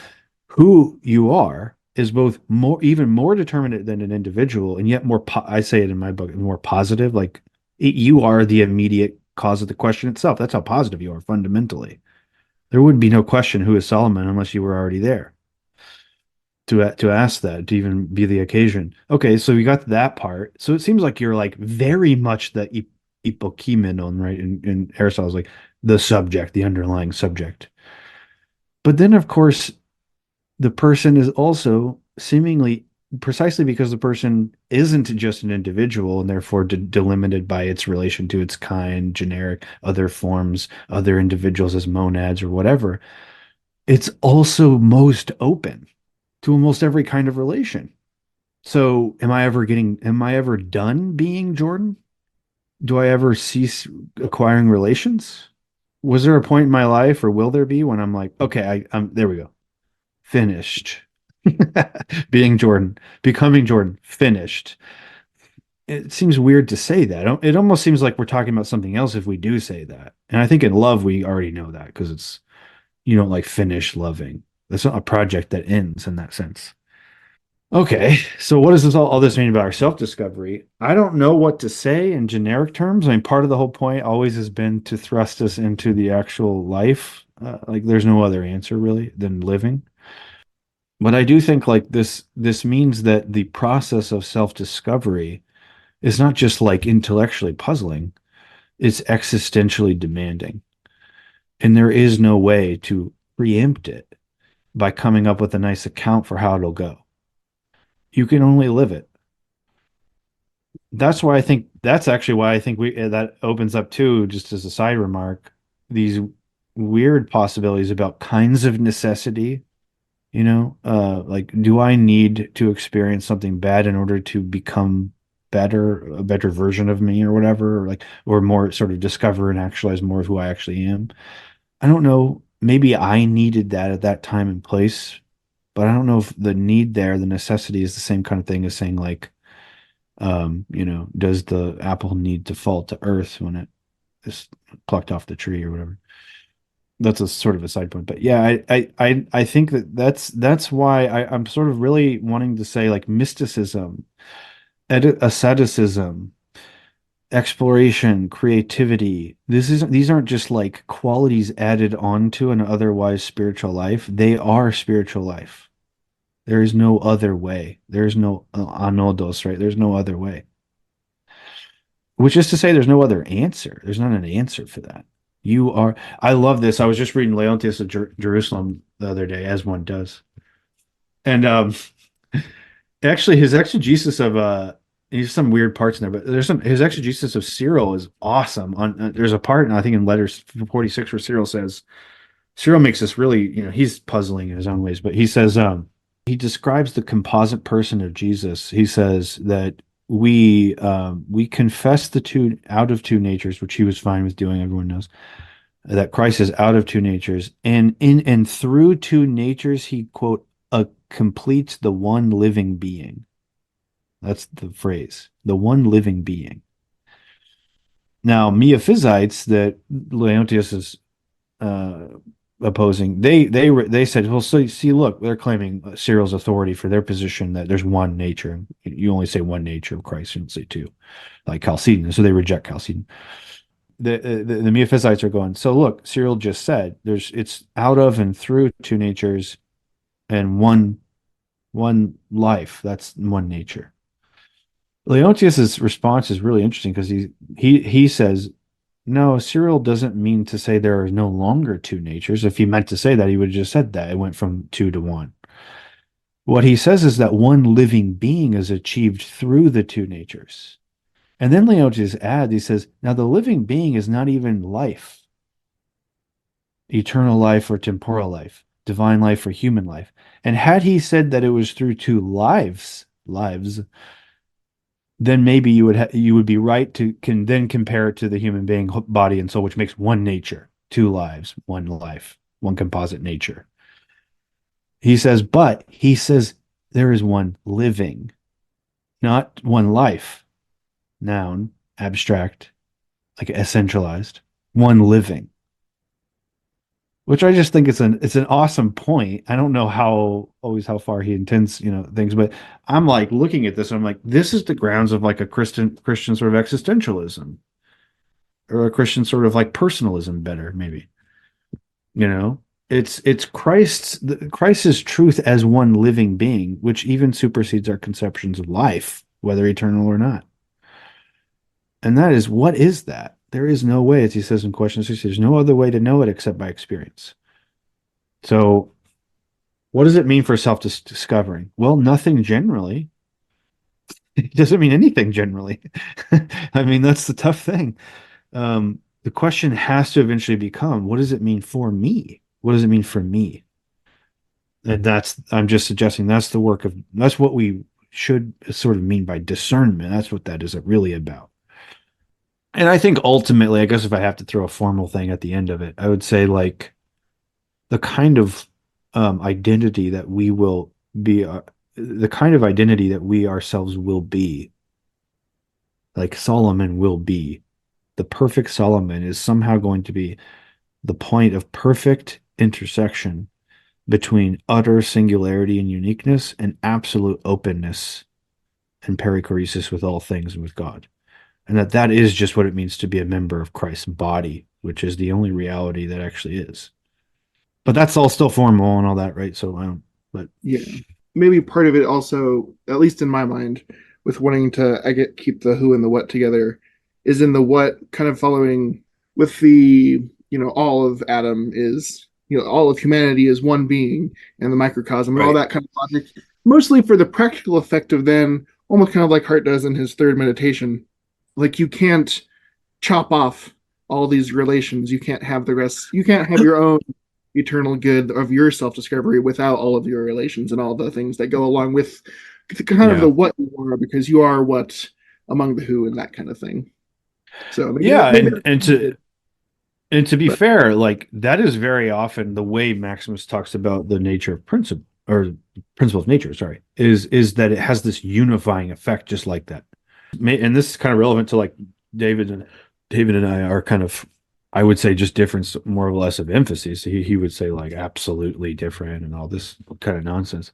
who you are is both even more determinate than an individual, and yet more. I say it in my book, more positive. Like you are the immediate cause of the question itself. That's how positive you are fundamentally. There would be no question who is Solomon unless you were already there to ask that, to even be the occasion. Okay, so we got that part. So it seems like you're like very much the hypokimenon, right? In Aristotle's like the subject, the underlying subject. But then, of course, the person is also seemingly precisely because the person isn't just an individual and therefore delimited by its relation to its kind, generic, other forms, other individuals as monads or whatever. It's also most open to almost every kind of relation. So am I ever done being Jordan? Do I ever cease acquiring relations? Was there a point in my life, or will there be, when I'm like, okay, I'm there we go. Finished. Being Jordan, becoming Jordan, finished. It seems weird to say that. It almost seems like we're talking about something else if we do say that. And I think in love, we already know that because you don't like finish loving. That's not a project that ends in that sense. Okay, so what does all this mean about our self-discovery? I don't know what to say in generic terms. I mean, part of the whole point always has been to thrust us into the actual life. Like there's no other answer really than living. But I do think like this means that the process of self-discovery is not just like intellectually puzzling, it's existentially demanding. And there is no way to preempt it by coming up with a nice account for how it'll go. You can only live it. That's actually why I think that opens up too, just as a side remark, these weird possibilities about kinds of necessity. Like, do I need to experience something bad in order to become a better version of me or whatever, or more sort of discover and actualize more of who I actually am? I don't know. Maybe I needed that at that time and place, but I don't know if the need there, the necessity is the same kind of thing as saying like, does the apple need to fall to earth when it is plucked off the tree or whatever? That's a sort of a side point, but yeah, I think that's why I'm sort of really wanting to say like mysticism, asceticism, exploration, creativity. These aren't just like qualities added onto an otherwise spiritual life. They are spiritual life. There is no other way. There's no anodos, right? There's no other way. Which is to say, there's no other answer. There's not an answer for that. I love this. I was just reading Leontius of Jerusalem the other day, as one does. And Actually, his exegesis of there's some weird parts in there, but his exegesis of Cyril is awesome. On there's a part, I think in letters 46 where Cyril makes this really, he's puzzling in his own ways, but he says he describes the composite person of Jesus. He says that we confess the two out of two natures, which he was fine with doing. Everyone knows that Christ is out of two natures, and in and through two natures, he quote completes the one living being. That's the phrase, the one living being. Now, Miaphysites that Leontius is opposing, they said, well, so see, look, they're claiming Cyril's authority for their position that there's one nature. You only say one nature of Christ, you don't say two, like Chalcedon. So they reject Chalcedon. The Miaphysites are going, so look, Cyril just said it's out of and through two natures and one life. That's one nature. Leontius's response is really interesting because he says, no, Cyril doesn't mean to say there are no longer two natures. If he meant to say that, he would have just said that. It went from two to one. What he says is that one living being is achieved through the two natures. And then Leontius adds, he says, now the living being is not even life, eternal life or temporal life, divine life or human life. And had he said that it was through two lives, then maybe you would be right to then compare it to the human being body and soul, which makes one nature, two lives, one life, one composite nature. He says there is one living, not one life, noun, abstract, like essentialized, one living. Which I just think it's an awesome point. I don't know how far he intends, things, but I'm like looking at this and I'm like, this is the grounds of like a Christian sort of existentialism, or a Christian sort of like personalism, better maybe. It's Christ's truth as one living being, which even supersedes our conceptions of life, whether eternal or not. And that is, what is that? There is no way, as he says in question 60, there's no other way to know it except by experience. So what does it mean for self-discovering? Well, nothing generally. It doesn't mean anything generally. I mean, that's the tough thing. The question has to eventually become, what does it mean for me? What does it mean for me? And I'm just suggesting that's what we should sort of mean by discernment. That's what that is really about. And I think ultimately, I guess if I have to throw a formal thing at the end of it, I would say like the kind of identity that we will be, the kind of identity that we ourselves will be, like Solomon will be. The perfect Solomon is somehow going to be the point of perfect intersection between utter singularity and uniqueness and absolute openness and perichoresis with all things and with God. And that is just what it means to be a member of Christ's body, which is the only reality that actually is. But that's all still formal and all that, right? So but yeah, maybe part of it also, at least in my mind, with wanting to keep the who and the what together, is in the what kind of following with the, all of Adam is, all of humanity is one being and the microcosm and all that kind of logic, mostly for the practical effect of then, almost kind of like Hart does in his third meditation. Like you can't chop off all these relations. You can't have the rest. You can't have your own eternal good of your self-discovery without all of your relations and all the things that go along with kind of the what you are, because you are what among the who and that kind of thing. So and to be fair, like that is very often the way Maximus talks about the nature of principle of nature. Sorry, is that it has this unifying effect, just like that. And this is kind of relevant to like David and I are kind of, I would say, just difference more or less of emphasis. He would say like absolutely different and all this kind of nonsense.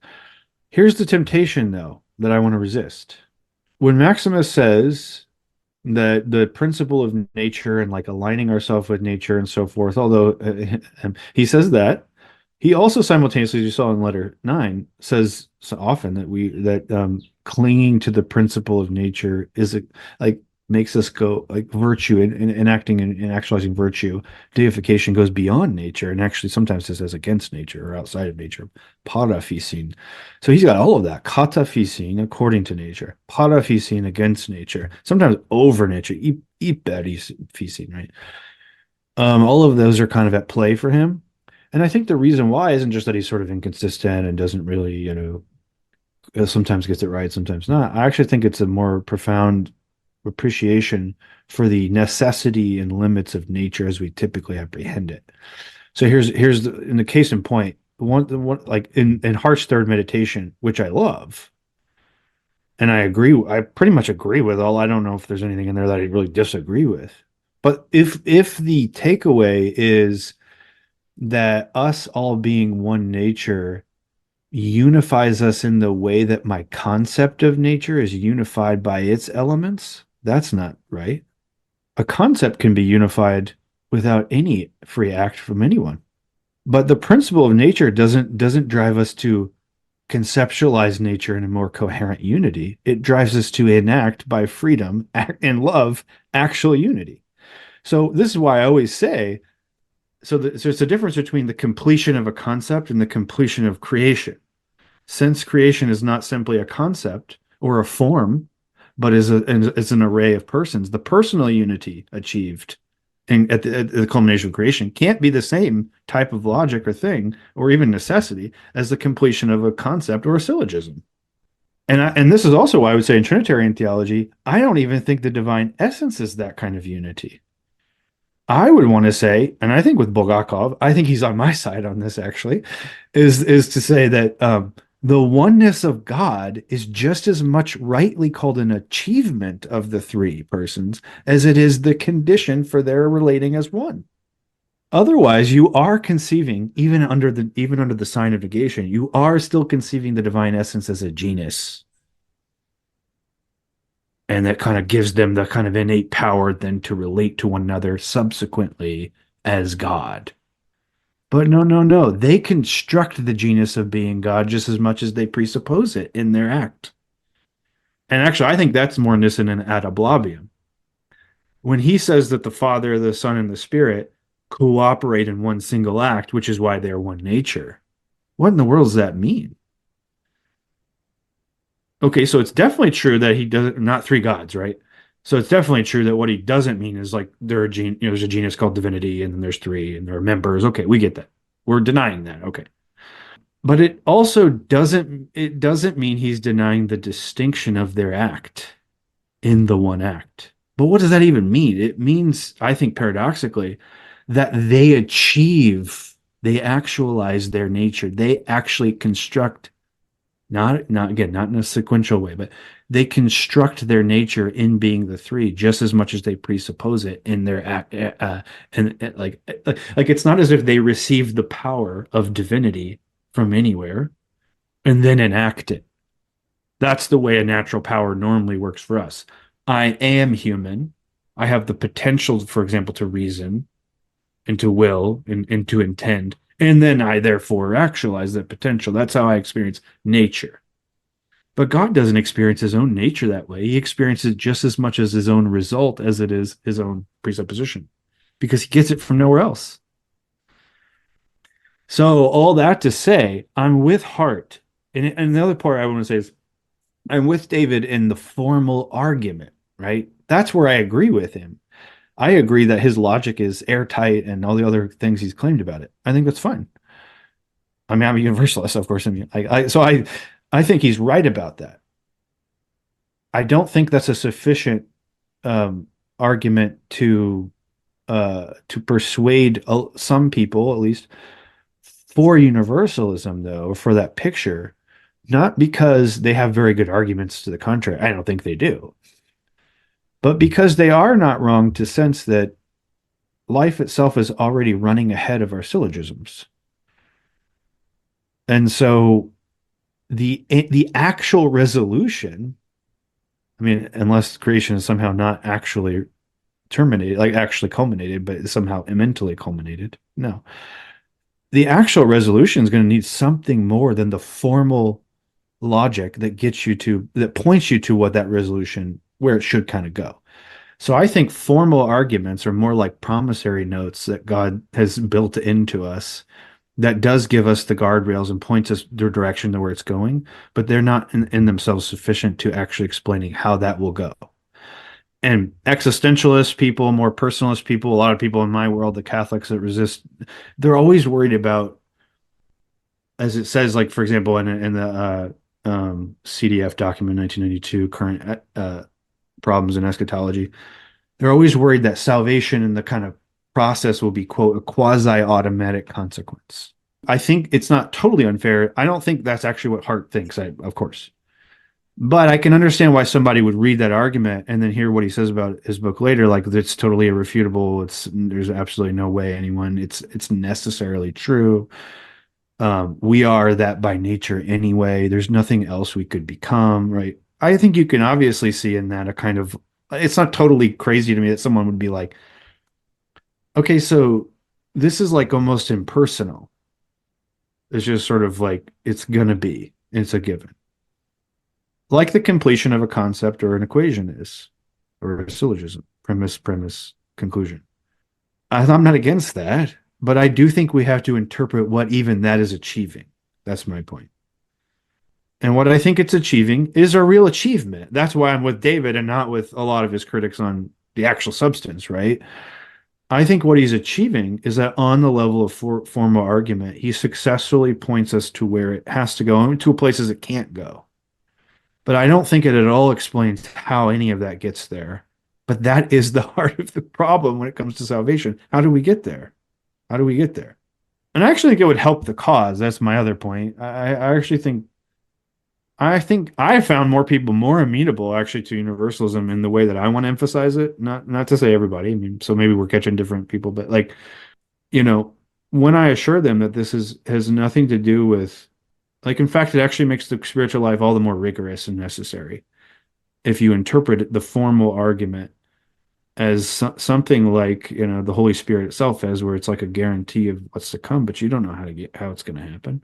Here's the temptation though that I want to resist. When Maximus says that the principle of nature and like aligning ourselves with nature and so forth, although he says that, he also simultaneously, as you saw in letter 9, says so often that clinging to the principle of nature is like makes us go like virtue and enacting and actualizing virtue. Deification goes beyond nature and actually sometimes it says against nature or outside of nature. Paraphysin. So he's got all of that. Kataphysin according to nature. Paraphysin against nature. Sometimes over nature. Iperifisin, right? All of those are kind of at play for him. And I think the reason why isn't just that he's sort of inconsistent and doesn't really, sometimes gets it right, sometimes not. I actually think it's a more profound appreciation for the necessity and limits of nature as we typically apprehend it. So here's in the case in point, one like in Hart's third meditation, which I love, and I pretty much agree with all. I don't know if there's anything in there that I really disagree with. But if the takeaway is that us all being one nature unifies us in the way that my concept of nature is unified by its elements, that's not right. A concept can be unified without any free act from anyone. But the principle of nature doesn't drive us to conceptualize nature in a more coherent unity. It drives us to enact by freedom and love actual unity. So this is why I always say, so there's a difference between the completion of a concept and the completion of creation. Since creation is not simply a concept or a form, but is an array of persons, the personal unity achieved at the culmination of creation can't be the same type of logic or thing or even necessity as the completion of a concept or a syllogism. And this is also why I would say in Trinitarian theology, I don't even think the divine essence is that kind of unity. I would want to say, and I think with Bulgakov, I think he's on my side on this actually, is to say that the oneness of God is just as much rightly called an achievement of the three persons as it is the condition for their relating as one. Otherwise, you are conceiving, even under the sign of negation, you are still conceiving the divine essence as a genus. And that kind of gives them the kind of innate power then to relate to one another subsequently as God. But no. They construct the genus of being God just as much as they presuppose it in their act. And actually, I think that's more Nissen and Adablabium. When he says that the Father, the Son, and the Spirit cooperate in one single act, which is why they are one nature, what in the world does that mean? Okay, so it's definitely true that he doesn't, not three gods, right? So it's definitely true that what he doesn't mean is like there's a genus called divinity, and then there's three, and there are members. Okay, we get that. We're denying that. Okay, but it also doesn't mean he's denying the distinction of their act in the one act. But what does that even mean? It means, I think, paradoxically, that they actualize their nature. They actually construct. Not in a sequential way, but they construct their nature in being the three just as much as they presuppose it in their act. Like it's not as if they receive the power of divinity from anywhere and then enact it. That's the way a natural power normally works for us. I am human. I have the potential, for example, to reason and to will and to intend. And then I therefore actualize that potential. That's how I experience nature. But God doesn't experience his own nature that way. He experiences it just as much as his own result as it is his own presupposition, because he gets it from nowhere else. So all that to say, I'm with Hart. And the other part I want to say is I'm with David in the formal argument, right? That's where I agree with him. I agree that his logic is airtight and all the other things he's claimed about it. I think that's fine. I mean, I'm a universalist, of course. I think he's right about that. I don't think that's a sufficient argument to persuade some people, at least, for universalism, though, or for that picture, not because they have very good arguments to the contrary. I don't think they do. But because they are not wrong to sense that life itself is already running ahead of our syllogisms. And so the actual resolution, I mean, unless creation is somehow not actually terminated, like actually culminated, but somehow mentally culminated. No. The actual resolution is going to need something more than the formal logic that points you to what that resolution, where it should kind of go. So I think formal arguments are more like promissory notes that God has built into us that does give us the guardrails and points us the direction to where it's going, but they're not in themselves sufficient to actually explaining how that will go. And existentialist people, more personalist people, a lot of people in my world, the Catholics that resist, they're always worried about, as it says, like, for example, in the CDF document 1992, current problems in eschatology, they're always worried that salvation and the kind of process will be, quote, a quasi-automatic consequence. I think it's not totally unfair. I don't think that's actually what Hart thinks, of course. But I can understand why somebody would read that argument and then hear what he says about his book later, like it's totally irrefutable. There's absolutely no way it's necessarily true. We are that by nature anyway. There's nothing else we could become, right? I think you can obviously see in that a kind of, it's not totally crazy to me that someone would be like, okay, so this is like almost impersonal. It's just sort of like, it's gonna be, it's a given. Like the completion of a concept or an equation is, or a syllogism, premise, conclusion. I'm not against that, but I do think we have to interpret what even that is achieving. That's my point. And what I think it's achieving is a real achievement. That's why I'm with David and not with a lot of his critics on the actual substance, right? I think what he's achieving is that on the level of formal argument, he successfully points us to where it has to go and to places it can't go. But I don't think it at all explains how any of that gets there. But that is the heart of the problem when it comes to salvation. How do we get there? How do we get there? And I actually think it would help the cause. That's my other point. I actually think I found more people more amenable actually to universalism in the way that I want to emphasize it. Not to say everybody. I mean, so maybe we're catching different people, but like, when I assure them that this has nothing to do with, like, in fact, it actually makes the spiritual life all the more rigorous and necessary if you interpret the formal argument as something like, the Holy Spirit itself as, where it's like a guarantee of what's to come, but you don't know how it's going to happen.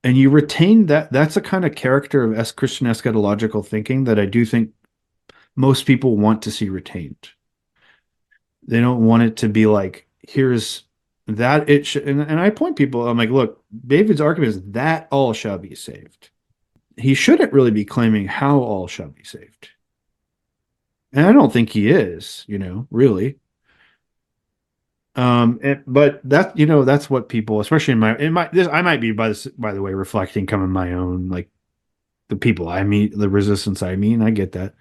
And you retain that's a kind of character of Christian eschatological thinking that I do think most people want to see retained. They don't want it to be like, here's that it should, and I point people, I'm like, look, David's argument is that all shall be saved. He shouldn't really be claiming how all shall be saved. And I don't think he is, really. But that's what people, especially I might be, by the way, reflecting kind of my own, like, the people I meet, the resistance I meet, and I get that.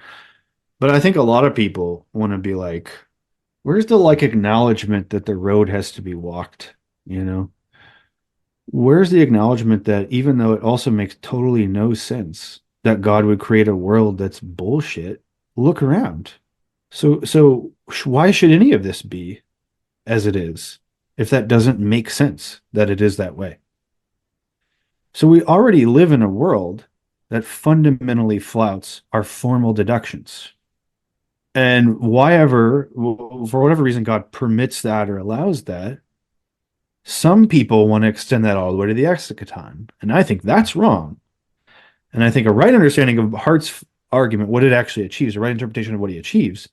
But I think a lot of people want to be like, where's the, like, acknowledgement that the road has to be walked, Where's the acknowledgement that even though it also makes totally no sense that God would create a world that's bullshit, look around. So why should any of this be as it is if that doesn't make sense that it is that way? So we already live in a world that fundamentally flouts our formal deductions. And for whatever reason, God permits that or allows that, some people want to extend that all the way to the eschaton. And I think that's wrong. And I think a right understanding of Hart's argument, what it actually achieves, a right interpretation of what he achieves,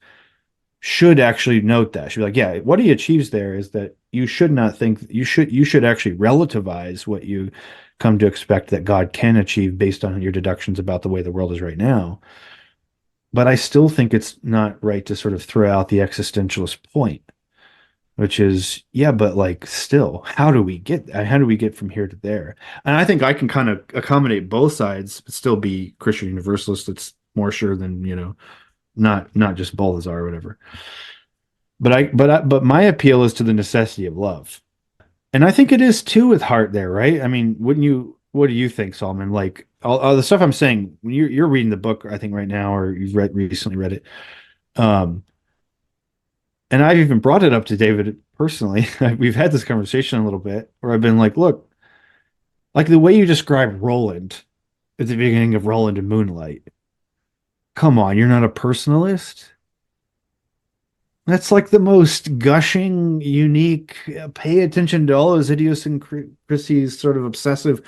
should actually note that. Should be like, yeah, what he achieves there is that you should not think, you should actually relativize what you come to expect that God can achieve based on your deductions about the way the world is right now. But I still think it's not right to sort of throw out the existentialist point, which is, yeah, but like, still, how do we get from here to there? And I think I can kind of accommodate both sides, but still be Christian universalist that's more sure than, not just Balthazar or whatever. But my appeal is to the necessity of love. And I think it is too with Hart there, right? I mean, what do you think, Solomon? Like, all the stuff I'm saying, when you're reading the book, I think right now, or you've recently read it. And I've even brought it up to David personally. We've had this conversation a little bit where I've been like, look, like the way you describe Roland at the beginning of Roland and Moonlight. Come on, you're not a personalist? That's like the most gushing, unique, pay attention to all those idiosyncrasies, sort of obsessive,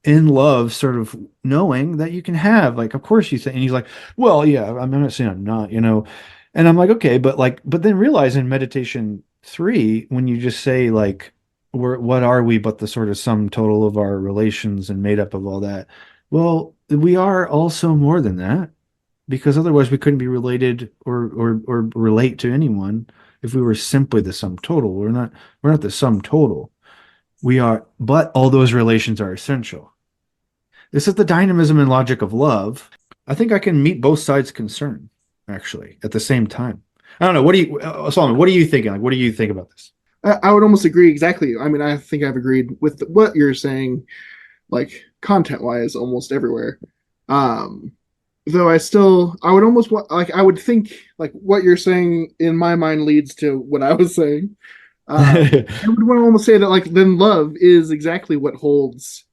in love sort of knowing that you can have. Like, of course you say, and he's like, well, yeah, I'm not saying I'm not, And I'm like, okay, but then realize in meditation 3, when you just say like, what are we but the sort of sum total of our relations and made up of all that? Well, we are also more than that, because otherwise we couldn't be related or relate to anyone if we were simply the sum total. We're not the sum total. We are, but all those relations are essential. This is the dynamism and logic of love. I think I can meet both sides' concern, actually, at the same time. I don't know. Solomon, what are you thinking? Like, what do you think about this? I would almost agree exactly. I mean, I think I've agreed with what you're saying, like content wise, almost everywhere. Though I would almost like, I would think like what you're saying in my mind leads to what I was saying. I would want to almost say that like then love is exactly what holds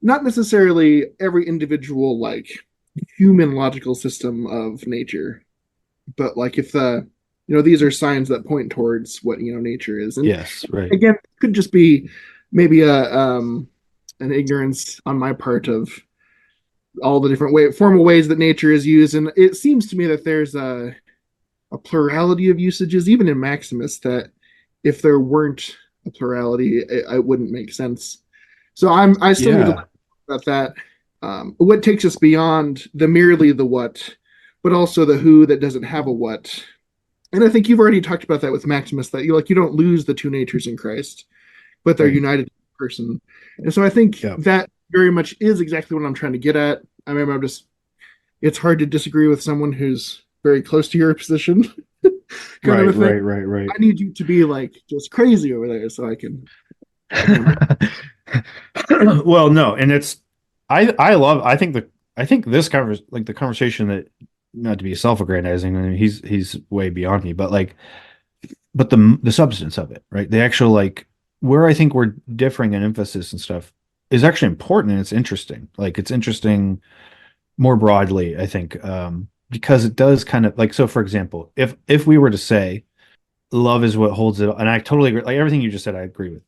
not necessarily every individual like human logical system of nature, but like if these are signs that point towards what nature is. And Yes, right. again, it could just be maybe an ignorance on my part of all the different formal ways that nature is used. And it seems to me that there's a plurality of usages, even in Maximus, that if there weren't a plurality, it wouldn't make sense. So I still need to learn about that. What takes us beyond the merely the what, but also the who that doesn't have a what. And I think you've already talked about that with Maximus, that you don't lose the two natures in Christ, but they're united in person. And so I think that very much is exactly what I'm trying to get at. I mean, it's hard to disagree with someone who's very close to your position. Right. I need you to be like just crazy over there so I can. Well, no, and I think this covers like the conversation that, not to be self-aggrandizing, I mean, he's way beyond me, but the substance of it, right? The actual like where I think we're differing in emphasis and stuff is actually important, and it's interesting. Like it's interesting more broadly, I think, because it does kind of like, so for example, if we were to say love is what holds it, and I totally agree, like everything you just said, I agree with.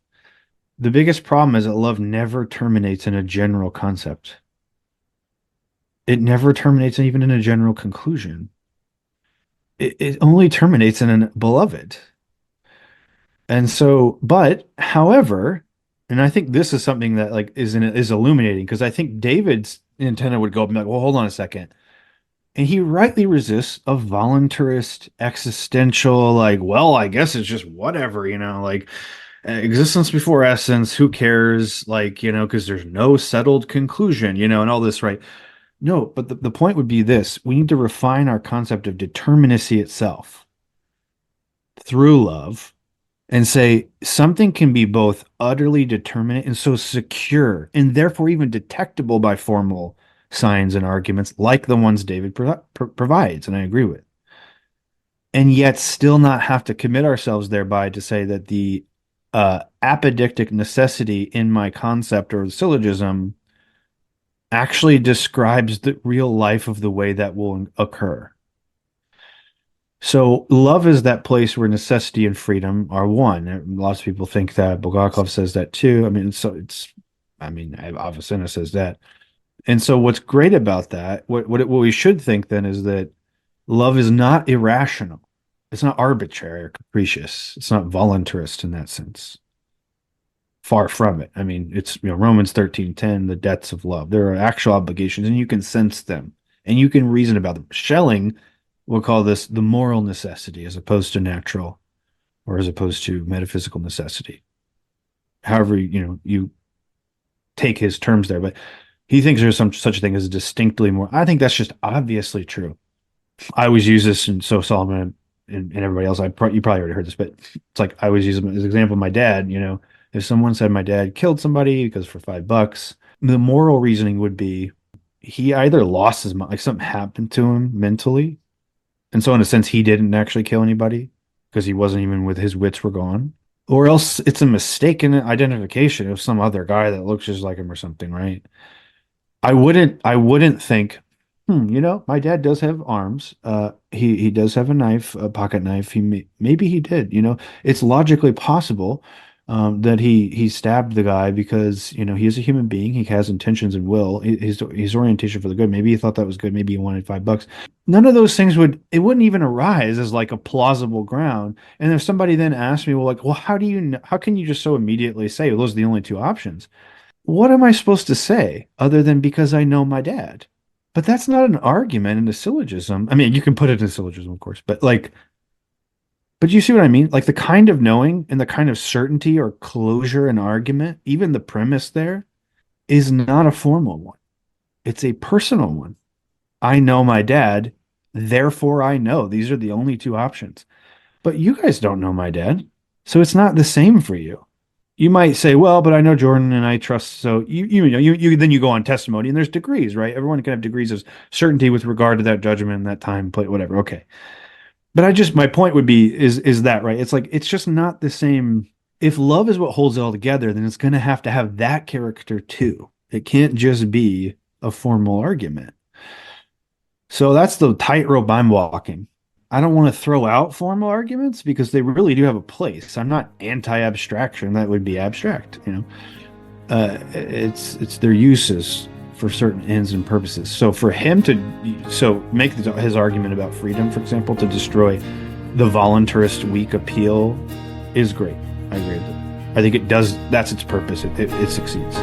The biggest problem is that love never terminates in a general concept. It never terminates even in a general conclusion. It only terminates in a beloved. And so, but however, and I think this is something that like is illuminating, because I think David's antenna would go up and be like, well, hold on a second. And he rightly resists a voluntarist, existential, like, well, I guess it's just whatever, like existence before essence, who cares? Like, because there's no settled conclusion, and all this, right? No, but the point would be this: we need to refine our concept of determinacy itself through love and say something can be both utterly determinate and so secure, and therefore even detectable by formal signs and arguments like the ones David provides, and I agree with, and yet still not have to commit ourselves thereby to say that the apodictic necessity in my concept or syllogism actually describes the real life of the way that will occur. So love is that place where necessity and freedom are one. Lots of people think that. Bulgakov says that too. I mean, Avicenna says that. And so what's great about that, what we should think then, is that love is not irrational. It's not arbitrary or capricious. It's not voluntarist in that sense. Far from it. I mean, it's Romans 13:10, the debts of love. There are actual obligations, and you can sense them, and you can reason about them. Schelling will call this the moral necessity as opposed to natural, or as opposed to metaphysical necessity. However, you take his terms there, but he thinks there's some such thing as a distinctly more. I think that's just obviously true. I always use this, and so Solomon and everybody else, you probably already heard this, but it's like I always use him as an example. My dad, if someone said my dad killed somebody because for $5, the moral reasoning would be he either lost his mind, like something happened to him mentally, and so in a sense he didn't actually kill anybody because he wasn't even with his wits were gone, or else it's a mistaken identification of some other guy that looks just like him or something, right? I wouldn't think, my dad does have arms. He does have a knife, a pocket knife. Maybe he did. It's logically possible, that he stabbed the guy because, he is a human being. He has intentions and will. His orientation for the good. Maybe he thought that was good. Maybe he wanted $5. None of those things wouldn't even arise as like a plausible ground. And if somebody then asked me, well, how can you just so immediately say, well, those are the only two options? What am I supposed to say other than because I know my dad? But that's not an argument in a syllogism. I mean, you can put it in a syllogism, of course, but you see what I mean? Like the kind of knowing and the kind of certainty or closure in argument, even the premise there, is not a formal one. It's a personal one. I know my dad, therefore I know these are the only two options. But you guys don't know my dad, so it's not the same for you. You might say, well, but I know Jordan and I trust. So then you go on testimony, and there's degrees, right? Everyone can have degrees of certainty with regard to that judgment, that time, play, whatever. Okay. But my point would be is that, right? It's like, it's just not the same. If love is what holds it all together, then it's going to have that character too. It can't just be a formal argument. So that's the tightrope I'm walking. I don't want to throw out formal arguments because they really do have a place. I'm not anti-abstraction. That would be abstract, It's their uses for certain ends and purposes. So for him to make his argument about freedom, for example, to destroy the voluntarist weak appeal is great. I agree with it. I think it does. That's its purpose. It succeeds.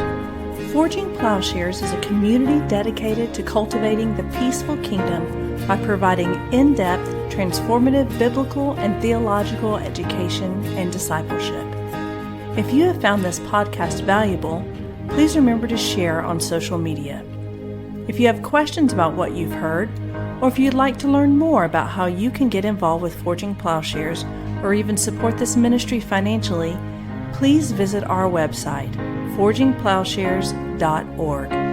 Forging Plowshares is a community dedicated to cultivating the peaceful kingdom by providing in-depth, transformative biblical and theological education and discipleship. If you have found this podcast valuable, please remember to share on social media. If you have questions about what you've heard, or if you'd like to learn more about how you can get involved with Forging Plowshares or even support this ministry financially, please visit our website, forgingplowshares.org.